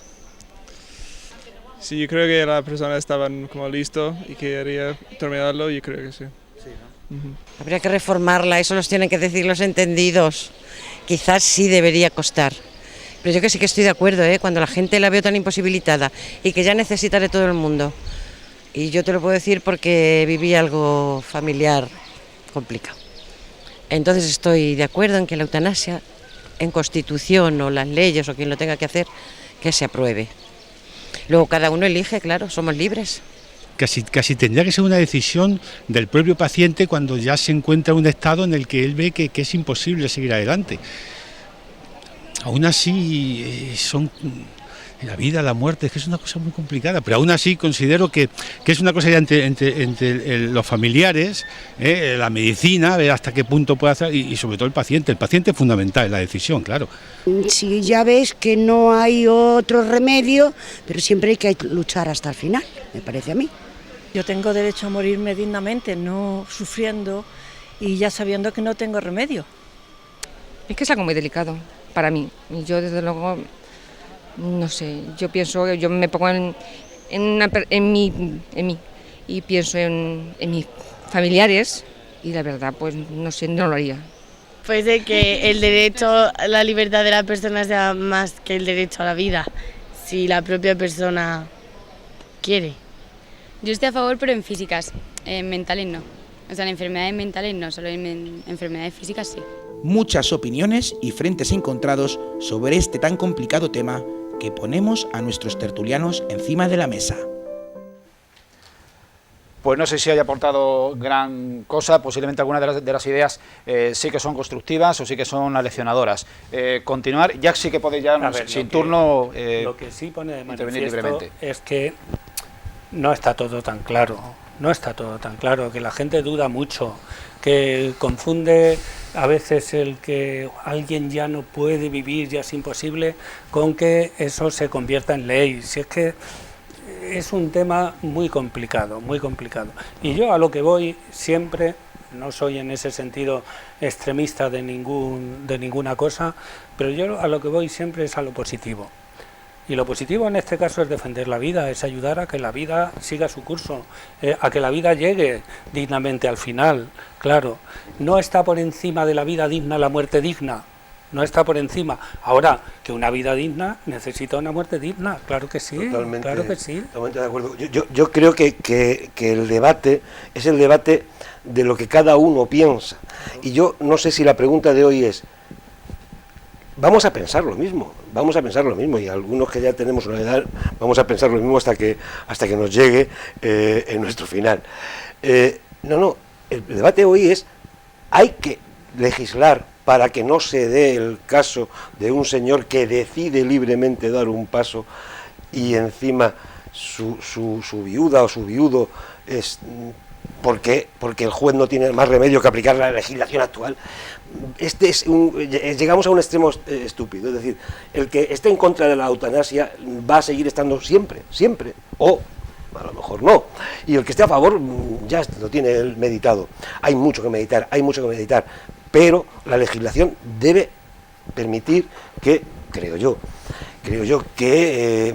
sí, yo creo que la persona estaba como listo y quería terminarlo, yo creo que sí. Habría que reformarla, eso nos tienen que decir los entendidos. Quizás sí debería costar. Pero yo que sí que estoy de acuerdo, cuando la gente la veo tan imposibilitada y que ya necesita de todo el mundo. Y yo te lo puedo decir porque viví algo familiar complicado. Entonces estoy de acuerdo en que la eutanasia, en Constitución o las leyes o quien lo tenga que hacer, que se apruebe. Luego cada uno elige, claro, somos libres. Casi tendría que ser una decisión del propio paciente cuando ya se encuentra en un estado en el que él ve que es imposible seguir adelante. Aún así, son la vida, la muerte, es que es una cosa muy complicada, pero aún así considero que es una cosa ya entre los familiares, la medicina, ver hasta qué punto puede hacer, y sobre todo el paciente. El paciente es fundamental en la decisión, claro. Si ya ves que no hay otro remedio, pero siempre hay que luchar hasta el final, me parece a mí. Yo tengo derecho a morirme dignamente, no sufriendo y ya sabiendo que no tengo remedio. Es que es algo muy delicado para mí. Y yo desde luego, no sé, yo pienso, yo me pongo en mí y pienso en mis familiares y la verdad, pues no sé, no lo haría. Pues de que el derecho a la libertad de la persona sea más que el derecho a la vida, si la propia persona quiere. Yo estoy a favor, pero en físicas, en mentales no. O sea, en enfermedades mentales no, solo en enfermedades físicas sí. Muchas opiniones y frentes encontrados sobre este tan complicado tema que ponemos a nuestros tertulianos encima de la mesa. Pues no sé si haya aportado gran cosa, posiblemente algunas de las ideas sí que son constructivas o sí que son aleccionadoras. Continuar, ya sí que podéis ya, sin turno, lo que sí pone de intervenir manifiesto libremente. es que no está todo tan claro, que la gente duda mucho, que confunde a veces el que alguien ya no puede vivir, ya es imposible, con que eso se convierta en ley. Si es que es un tema muy complicado, muy complicado. Y yo a lo que voy siempre, no soy en ese sentido extremista de ninguna cosa, pero yo a lo que voy siempre es a lo positivo. Y lo positivo en este caso es defender la vida, es ayudar a que la vida siga su curso, a que la vida llegue dignamente al final. Claro, no está por encima de la vida digna la muerte digna. No está por encima. Ahora, que una vida digna necesita una muerte digna, claro que sí. Totalmente, claro que sí. Totalmente de acuerdo. Yo creo que el debate es el debate de lo que cada uno piensa. Y yo no sé si la pregunta de hoy es, vamos a pensar lo mismo, y algunos que ya tenemos una edad vamos a pensar lo mismo hasta que nos llegue en nuestro final. El debate hoy es, hay que legislar para que no se dé el caso de un señor que decide libremente dar un paso y encima su viuda o su viudo es porque el juez no tiene más remedio que aplicar la legislación actual. Llegamos a un extremo estúpido, es decir, el que esté en contra de la eutanasia va a seguir estando siempre, o a lo mejor no, y el que esté a favor ya lo tiene él meditado. Hay mucho que meditar, pero la legislación debe permitir que, creo yo que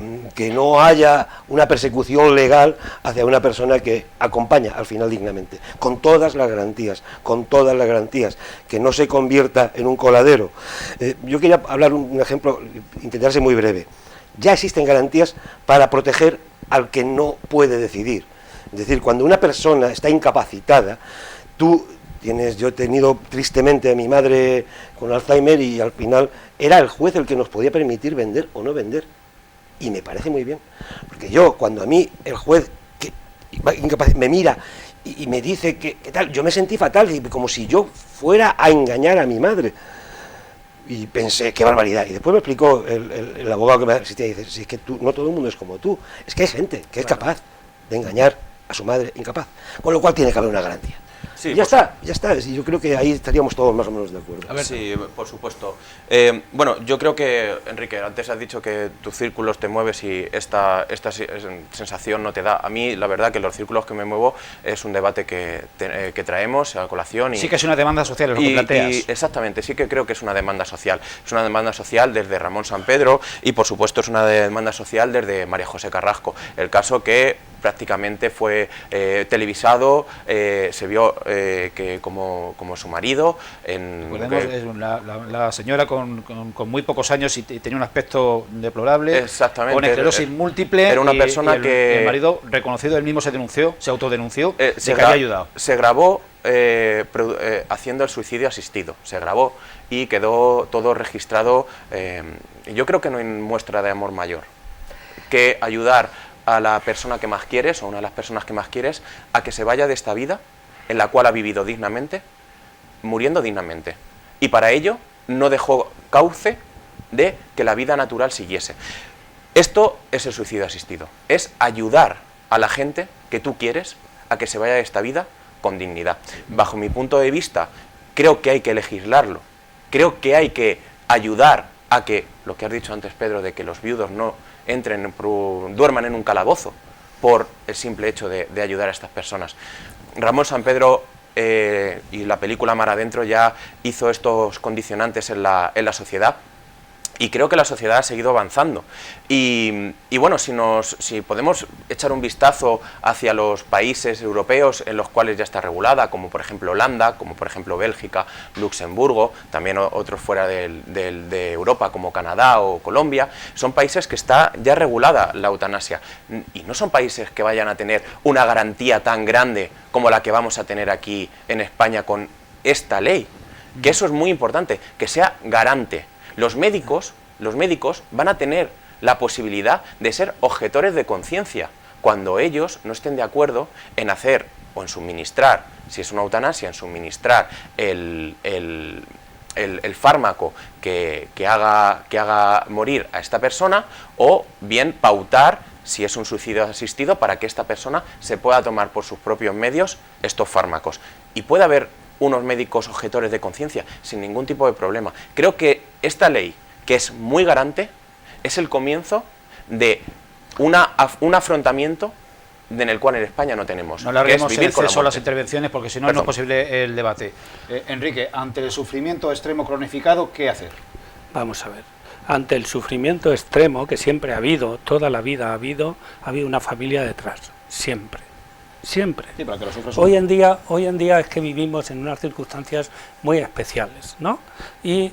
no haya una persecución legal hacia una persona que acompaña al final dignamente, con todas las garantías, que no se convierta en un coladero. Yo quería hablar un ejemplo, intentar ser muy breve. Ya existen garantías para proteger al que no puede decidir. Es decir, cuando una persona está incapacitada, yo he tenido tristemente a mi madre con Alzheimer y al final era el juez el que nos podía permitir vender o no vender. Y me parece muy bien, porque cuando a mí el juez me mira y me dice que tal, yo me sentí fatal, como si yo fuera a engañar a mi madre. Y pensé, qué barbaridad. Y después me explicó el abogado que me asistía y dice, si es que no todo el mundo es como tú, es que hay gente que es capaz de engañar a su madre incapaz, con lo cual tiene que haber una garantía. Sí, ya está. Y yo creo que ahí estaríamos todos más o menos de acuerdo. A ver, sí, por supuesto. Bueno, yo creo que, Enrique, antes has dicho que tus círculos te mueves y esta sensación no te da. A mí, la verdad, que los círculos que me muevo es un debate que traemos a colación. Sí que es una demanda social, lo que planteas. Exactamente, sí que creo que es una demanda social. Es una demanda social desde Ramón Sampedro y, por supuesto, es una demanda social desde María José Carrasco. El caso que prácticamente fue televisado, se vio que como su marido... la señora con muy pocos años y tenía un aspecto deplorable, exactamente, con esclerosis múltiple, era una persona el marido reconocido, él mismo se autodenunció, que había ayudado. Se grabó haciendo el suicidio asistido, se grabó y quedó todo registrado. Yo creo que no hay muestra de amor mayor que ayudar a la persona que más quieres, o una de las personas que más quieres, a que se vaya de esta vida en la cual ha vivido dignamente, muriendo dignamente. Y para ello no dejó cauce de que la vida natural siguiese. Esto es el suicidio asistido, es ayudar a la gente que tú quieres a que se vaya de esta vida con dignidad. Bajo mi punto de vista, creo que hay que legislarlo, creo que hay que ayudar a que, lo que has dicho antes, Pedro, de que los viudos no duerman en un calabozo por el simple hecho de ayudar a estas personas. Ramón Sampedro y la película Mar Adentro ya hizo estos condicionantes en la sociedad Y creo que la sociedad ha seguido avanzando. Y bueno, si podemos echar un vistazo hacia los países europeos en los cuales ya está regulada, como por ejemplo Holanda, como por ejemplo Bélgica, Luxemburgo, también otros fuera de Europa como Canadá o Colombia, son países que está ya regulada la eutanasia. Y no son países que vayan a tener una garantía tan grande como la que vamos a tener aquí en España con esta ley. Que eso es muy importante, que sea garante. Los médicos van a tener la posibilidad de ser objetores de conciencia cuando ellos no estén de acuerdo en hacer o en suministrar, si es una eutanasia, en suministrar el fármaco que haga morir a esta persona, o bien pautar, si es un suicidio asistido, para que esta persona se pueda tomar por sus propios medios estos fármacos. Y puede haber unos médicos objetores de conciencia sin ningún tipo de problema. Creo que esta ley, que es muy garante, es el comienzo de un afrontamiento en el cual en España no tenemos. No larguemos el exceso a las intervenciones, porque si no, no es posible el debate. Enrique, ante el sufrimiento extremo cronificado, ¿qué hacer? Vamos a ver. Ante el sufrimiento extremo, que siempre ha habido, toda la vida ha habido una familia detrás. Siempre. Siempre. Sí, para que lo sufras. Hoy en día es que vivimos en unas circunstancias muy especiales, ¿no? Y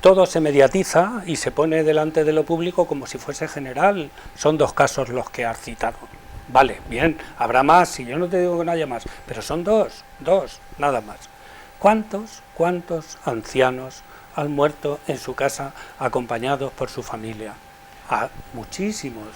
todo se mediatiza y se pone delante de lo público como si fuese general. Son 2 casos los que has citado. Vale, bien, habrá más, y yo no te digo que no haya más, pero son dos, nada más. ¿Cuántos ancianos han muerto en su casa acompañados por su familia? Muchísimos.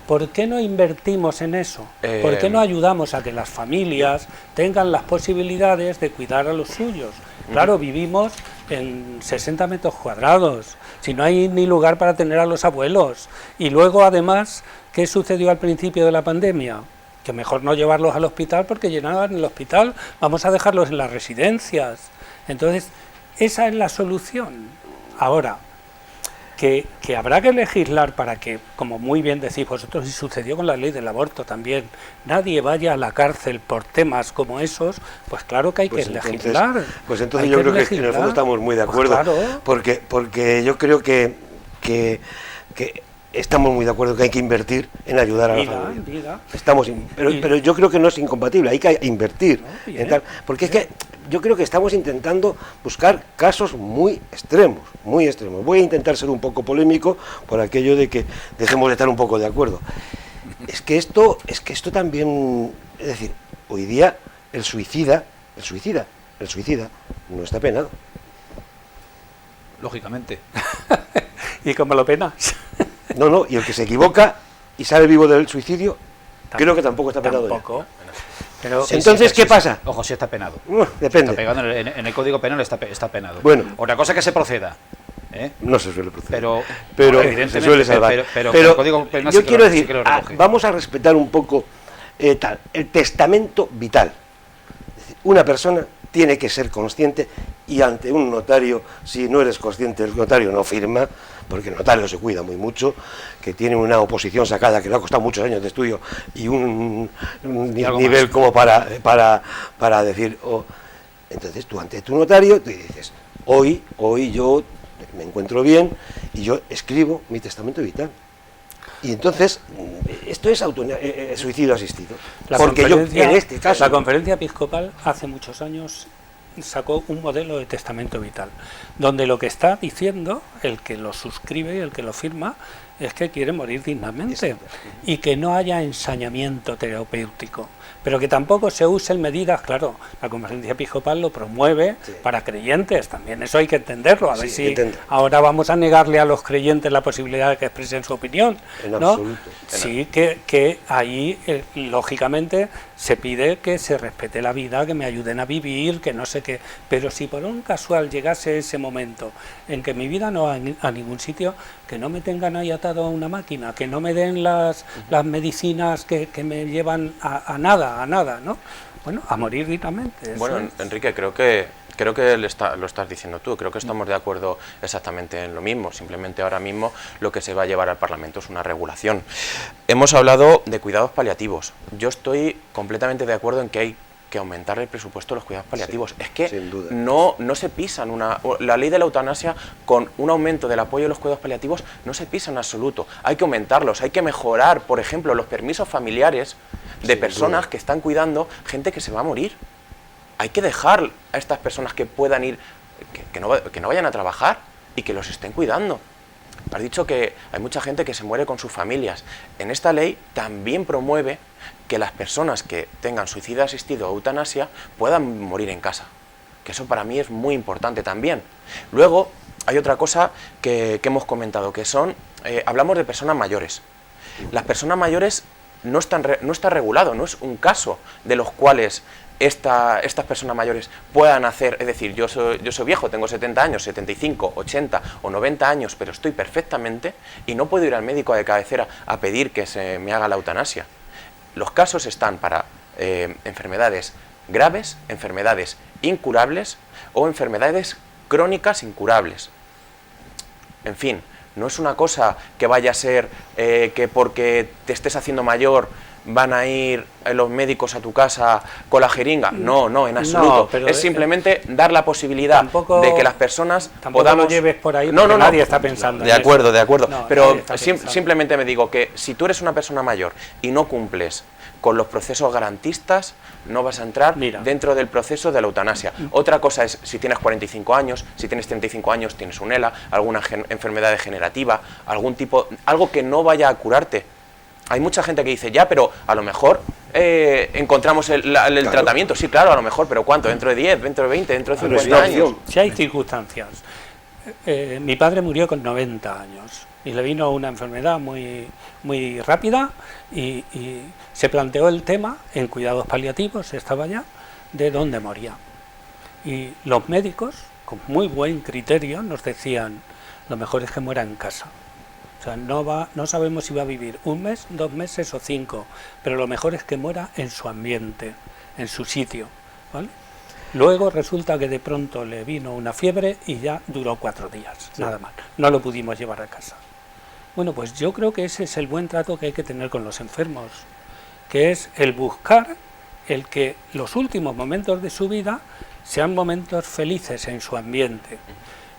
¿Por qué no invertimos en eso? ¿Por qué no ayudamos a que las familias tengan las posibilidades de cuidar a los suyos? Claro, vivimos en 60 metros cuadrados, si no hay ni lugar para tener a los abuelos. Y luego, además, ¿qué sucedió al principio de la pandemia? Que mejor no llevarlos al hospital porque llenaban el hospital, vamos a dejarlos en las residencias. Entonces, esa es la solución. Ahora, que habrá que legislar para que, como muy bien decís vosotros, y sucedió con la ley del aborto también, nadie vaya a la cárcel por temas como esos, pues claro que hay que legislar. Pues entonces yo creo que en el fondo estamos muy de acuerdo, porque yo creo que estamos muy de acuerdo que hay que invertir en ayudar a la familia. Pero yo creo que no es incompatible, hay que invertir. Porque es que yo creo que estamos intentando buscar casos muy extremos, muy extremos. Voy a intentar ser un poco polémico por aquello de que dejemos de estar un poco de acuerdo. Es que esto también, es decir, hoy día el suicida no está penado. Lógicamente. ¿Y cómo lo penas? No, y el que se equivoca y sale vivo del suicidio, creo que tampoco está penado. Tampoco. Pero, entonces, ¿qué pasa? Ojo, sí está penado. Depende. Está pegado en el Código Penal está penado. Bueno. Otra cosa es que se proceda. No se suele proceder. Pero se suele salvar. Pero el Código Penal yo sí quiero decir, sí vamos a respetar un poco el testamento vital. Es decir, una persona tiene que ser consciente, y ante un notario, si no eres consciente, el notario no firma, porque el notario se cuida muy mucho, que tiene una oposición sacada que le ha costado muchos años de estudio y un nivel más como para decir, entonces tú ante tu notario te dices, hoy yo me encuentro bien y yo escribo mi testamento vital. Y entonces, esto es suicidio asistido. Porque yo, en este caso... La Conferencia Episcopal hace muchos años sacó un modelo de testamento vital, donde lo que está diciendo el que lo suscribe y el que lo firma es que quiere morir dignamente y que no haya ensañamiento terapéutico, pero que tampoco se usen medidas, claro, la Conferencia Episcopal lo promueve para creyentes, también eso hay que entenderlo, a ver si ahora vamos a negarle a los creyentes la posibilidad de que expresen su opinión, ¿no? Sí, que ahí lógicamente se pide que se respete la vida, que me ayuden a vivir, que no sé qué, pero si por un casual llegase ese momento en que mi vida no va a ningún sitio, que no me tengan ahí atado a una máquina, que no me den las medicinas que me llevan a nada, ¿no? Bueno, a morir dignamente. Bueno, Enrique, creo que lo estás diciendo tú, creo que estamos de acuerdo exactamente en lo mismo, simplemente ahora mismo lo que se va a llevar al Parlamento es una regulación. Hemos hablado de cuidados paliativos, yo estoy completamente de acuerdo en que hay que aumentar el presupuesto de los cuidados paliativos. Es que no se pisan la ley de la eutanasia con un aumento del apoyo de los cuidados paliativos no se pisa en absoluto. Hay que aumentarlos, hay que mejorar, por ejemplo, los permisos familiares de personas que están cuidando gente que se va a morir. Hay que dejar a estas personas que puedan ir, que no vayan a trabajar y que los estén cuidando. Has dicho que hay mucha gente que se muere con sus familias. En esta ley también promueve que las personas que tengan suicidio asistido o eutanasia puedan morir en casa. Que eso para mí es muy importante también. Luego hay otra cosa que hemos comentado, que son, hablamos de personas mayores. Las personas mayores no está regulado, no es un caso de los cuales estas personas mayores puedan hacer, es decir, yo soy viejo, tengo 70 años, 75, 80 o 90 años, pero estoy perfectamente y no puedo ir al médico de cabecera a pedir que se me haga la eutanasia. Los casos están para enfermedades graves, enfermedades incurables o enfermedades crónicas incurables. En fin, no es una cosa que vaya a ser que porque te estés haciendo mayor van a ir los médicos a tu casa con la jeringa. No, en absoluto. No, es simplemente dar la posibilidad de que las personas podamos... lo lleves por ahí, porque nadie está pensando de acuerdo, de acuerdo. No, pero simplemente me digo que si tú eres una persona mayor y no cumples con los procesos garantistas, no vas a entrar dentro del proceso de la eutanasia. Otra cosa es si tienes 45 años, si tienes 35 años, tienes un ELA, alguna enfermedad degenerativa, algo que no vaya a curarte. Hay mucha gente que dice, ya, pero a lo mejor encontramos el tratamiento. Sí, claro, a lo mejor, pero ¿cuánto? ¿Dentro de 10, dentro de 20, dentro de 50 años? Si hay circunstancias. Mi padre murió con 90 años y le vino una enfermedad muy rápida y se planteó el tema, en cuidados paliativos estaba ya, de dónde moría. Y los médicos, con muy buen criterio, nos decían, lo mejor es que muera en casa. O sea, no sabemos si va a vivir 1 mes, 2 meses o 5, pero lo mejor es que muera en su ambiente, en su sitio, ¿vale? Luego resulta que de pronto le vino una fiebre y ya duró 4 días, nada más. No lo pudimos llevar a casa. Bueno, pues yo creo que ese es el buen trato que hay que tener con los enfermos, que es el buscar el que los últimos momentos de su vida sean momentos felices en su ambiente.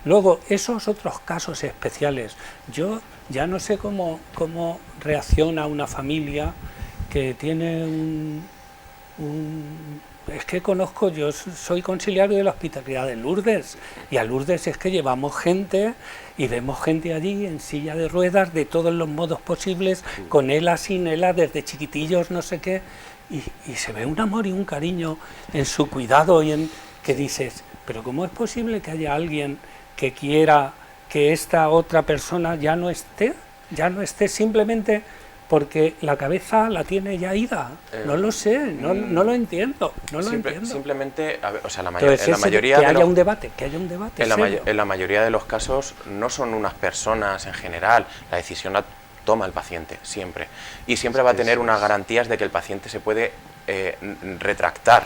Luego, esos otros casos especiales, yo ya no sé cómo reacciona una familia que tiene es que conozco, yo soy conciliario de la hospitalidad de Lourdes, y a Lourdes es que llevamos gente y vemos gente allí en silla de ruedas de todos los modos posibles, con ELA, sin ELA, desde chiquitillos, no sé qué, y se ve un amor y un cariño en su cuidado y en que dices, pero ¿cómo es posible que haya alguien que quiera que esta otra persona ya no esté simplemente porque la cabeza la tiene ya ida? No lo sé, no lo entiendo, Simplemente, a ver, o sea, Entonces, en la mayoría que haya un debate. En la mayoría de los casos no son unas personas en general, la decisión la toma el paciente, siempre. Y siempre va a tener unas garantías de que el paciente se puede retractar.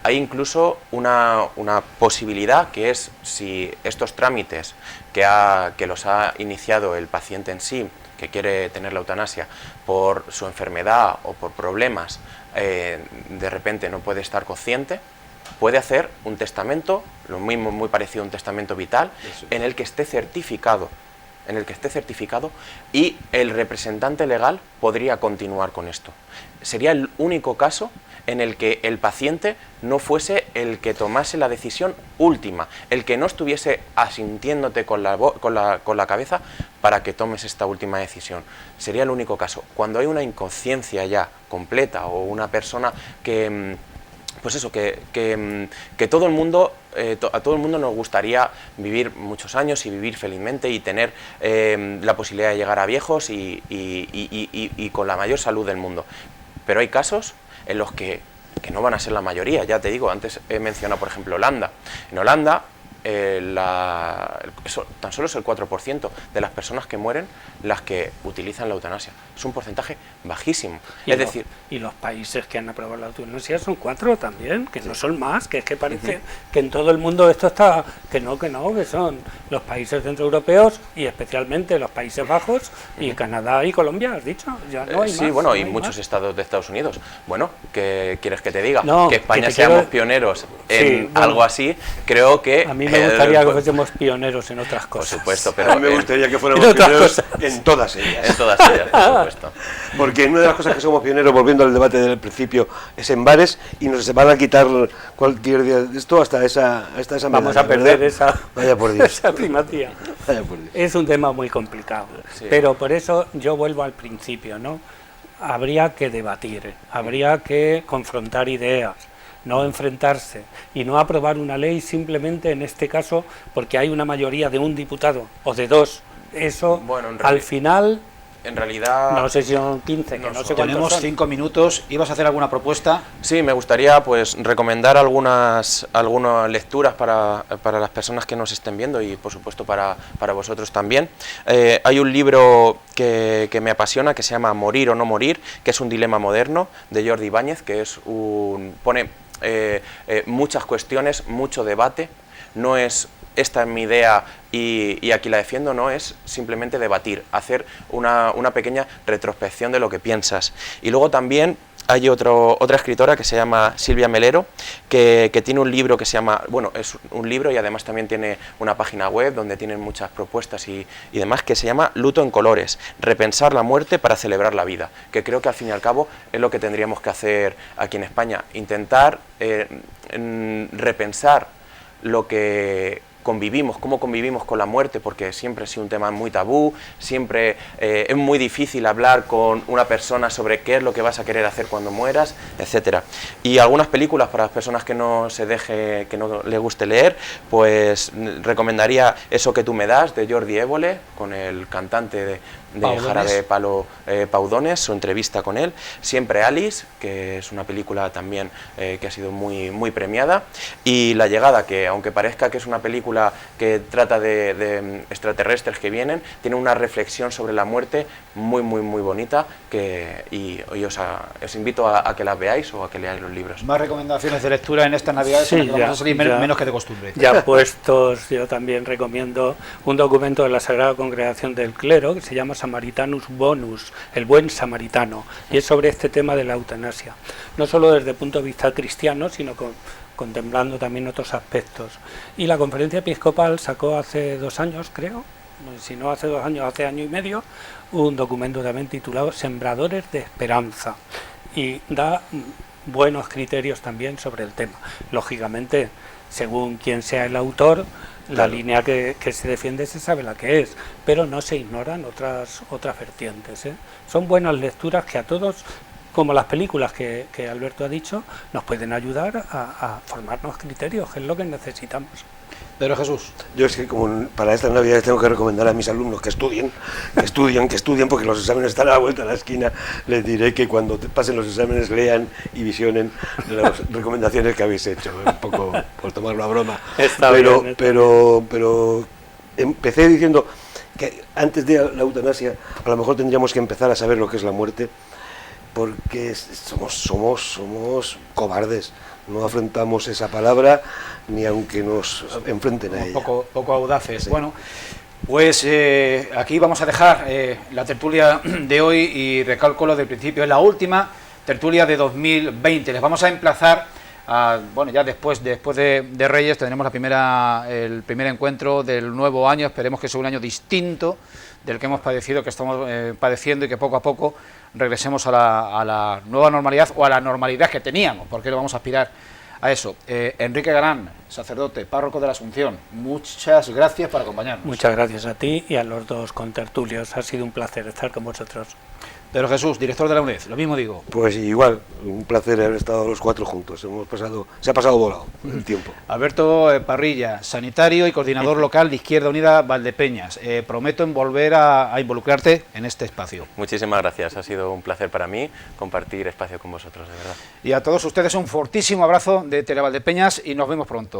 Hay incluso una posibilidad, que es si estos trámites que los ha iniciado el paciente en sí, que quiere tener la eutanasia, por su enfermedad o por problemas, de repente no puede estar consciente, puede hacer un testamento, lo mismo, muy parecido a un testamento vital, en el que esté certificado, y el representante legal podría continuar con esto. Sería el único caso en el que el paciente no fuese el que tomase la decisión última, el que no estuviese asintiéndote con la cabeza para que tomes esta última decisión. Sería el único caso. Cuando hay una inconsciencia ya completa, o una persona que, pues eso, que todo el mundo, a todo el mundo nos gustaría vivir muchos años y vivir felizmente y tener la posibilidad de llegar a viejos y con la mayor salud del mundo. Pero hay casos en los que no van a ser la mayoría. Ya te digo, antes he mencionado, por ejemplo, Holanda. En Holanda tan solo es el 4% de las personas que mueren las que utilizan la eutanasia. Es un porcentaje bajísimo. Es decir, y los países que han aprobado la eutanasia son 4 también, que no son más, que es que parece que en todo el mundo esto está, que son los países centroeuropeos y especialmente los Países Bajos y Canadá y Colombia, has dicho, ya no hay más. Sí, bueno, no y hay muchos más. estados de Estados Unidos. Bueno, ¿qué quieres que te diga? No, que España que te seamos quiero- pioneros en Sí, bueno, algo así, creo que... A mí me gustaría que fuésemos pioneros en otras cosas. Por supuesto, pero... A mí me gustaría que fuéramos en otras pioneros cosas. en todas ellas. En todas ellas, por supuesto. Porque una de las cosas que somos pioneros, volviendo al debate del principio, es en bares, y nos van a quitar cualquier día de esto hasta esa Vamos medalla, a perder ¿verdad? Vaya por Dios. esa primacía. Vaya por Dios. Es un tema muy complicado, Sí. pero por eso yo vuelvo al principio, ¿no? Habría que debatir, habría que confrontar ideas, no enfrentarse y no aprobar una ley simplemente en este caso porque hay una mayoría de un diputado o de 2. Eso Bueno, al final, En realidad... no sé si son 15, que no sé cuántos Tenemos son. 5 minutos. ¿Ibas a hacer alguna propuesta? Sí, me gustaría pues recomendar algunas lecturas para las personas que nos estén viendo y por supuesto para vosotros también. Hay un libro que me apasiona que se llama Morir o no morir, que es un dilema moderno, de Jordi Ibáñez, que pone muchas cuestiones, mucho debate. No es esta es mi idea y aquí la defiendo, no, es simplemente debatir, hacer una pequeña retrospección de lo que piensas. Y luego también hay otra escritora que se llama Silvia Melero, que tiene un libro que se llama, bueno, es un libro y además también tiene una página web donde tienen muchas propuestas y demás, que se llama Luto en colores, repensar la muerte para celebrar la vida, que creo que al fin y al cabo es lo que tendríamos que hacer aquí en España, intentar repensar lo que convivimos, cómo convivimos con la muerte, porque siempre ha sido un tema muy tabú, siempre es muy difícil hablar con una persona sobre qué es lo que vas a querer hacer cuando mueras, etcétera. Y algunas películas para las personas que no les guste leer, pues recomendaría Eso que tú me das, de Jordi Évole, con el cantante de Jarabe Palo, Paudones, su entrevista con él. Siempre Alice, que es una película también que ha sido muy premiada. Y La llegada, que aunque parezca que es una película que trata de extraterrestres que vienen, tiene una reflexión sobre la muerte muy bonita, y os invito a que las veáis o a que leáis los libros. Más recomendaciones de lectura en estas Navidades, Sí, que vamos a salir menos que de costumbre. Ya puestos, yo también recomiendo un documento de la Sagrada Congregación del Clero que se llama Samaritanus Bonus, el buen samaritano, y es sobre este tema de la eutanasia, no solo desde el punto de vista cristiano, sino contemplando también otros aspectos. Y la Conferencia Episcopal sacó hace 2 años, creo, si no hace 2 años, hace año y medio, un documento también titulado Sembradores de Esperanza, y da buenos criterios también sobre el tema. Lógicamente, según quien sea el autor, la línea que se defiende se sabe la que es, pero no se ignoran otras vertientes, ¿eh? Son buenas lecturas que a todos, como las películas que Alberto ha dicho, nos pueden ayudar a formarnos criterios, que es lo que necesitamos. Pedro Jesús. Yo es que como para estas Navidades tengo que recomendar a mis alumnos que estudien, porque los exámenes están a la vuelta de la esquina. Les diré que cuando pasen los exámenes lean y visionen las recomendaciones que habéis hecho, un poco por tomarlo a broma. Pero empecé diciendo que antes de la eutanasia a lo mejor tendríamos que empezar a saber lo que es la muerte, porque somos cobardes, no afrontamos esa palabra ni aunque nos enfrenten a ella. Poco audaces. Sí. Bueno, pues aquí vamos a dejar la tertulia de hoy y recalco lo del principio, es la última tertulia de 2020. Les vamos a emplazar bueno, ya después de Reyes tendremos el primer encuentro del nuevo año. Esperemos que sea un año distinto del que hemos padecido, que estamos padeciendo, y que poco a poco regresemos a la nueva normalidad, o a la normalidad que teníamos, porque lo vamos a aspirar a eso. Enrique Galán, sacerdote, párroco de la Asunción, muchas gracias por acompañarnos. Muchas gracias a ti y a los dos contertulios, ha sido un placer estar con vosotros. Pedro Jesús, director de la UNED, lo mismo digo. Pues igual, un placer haber estado los 4 juntos, se ha pasado volado el tiempo. Alberto Parrilla, sanitario y coordinador local de Izquierda Unida Valdepeñas, prometo volver a involucrarte en este espacio. Muchísimas gracias, ha sido un placer para mí compartir espacio con vosotros, de verdad. Y a todos ustedes un fortísimo abrazo de Televaldepeñas y nos vemos pronto.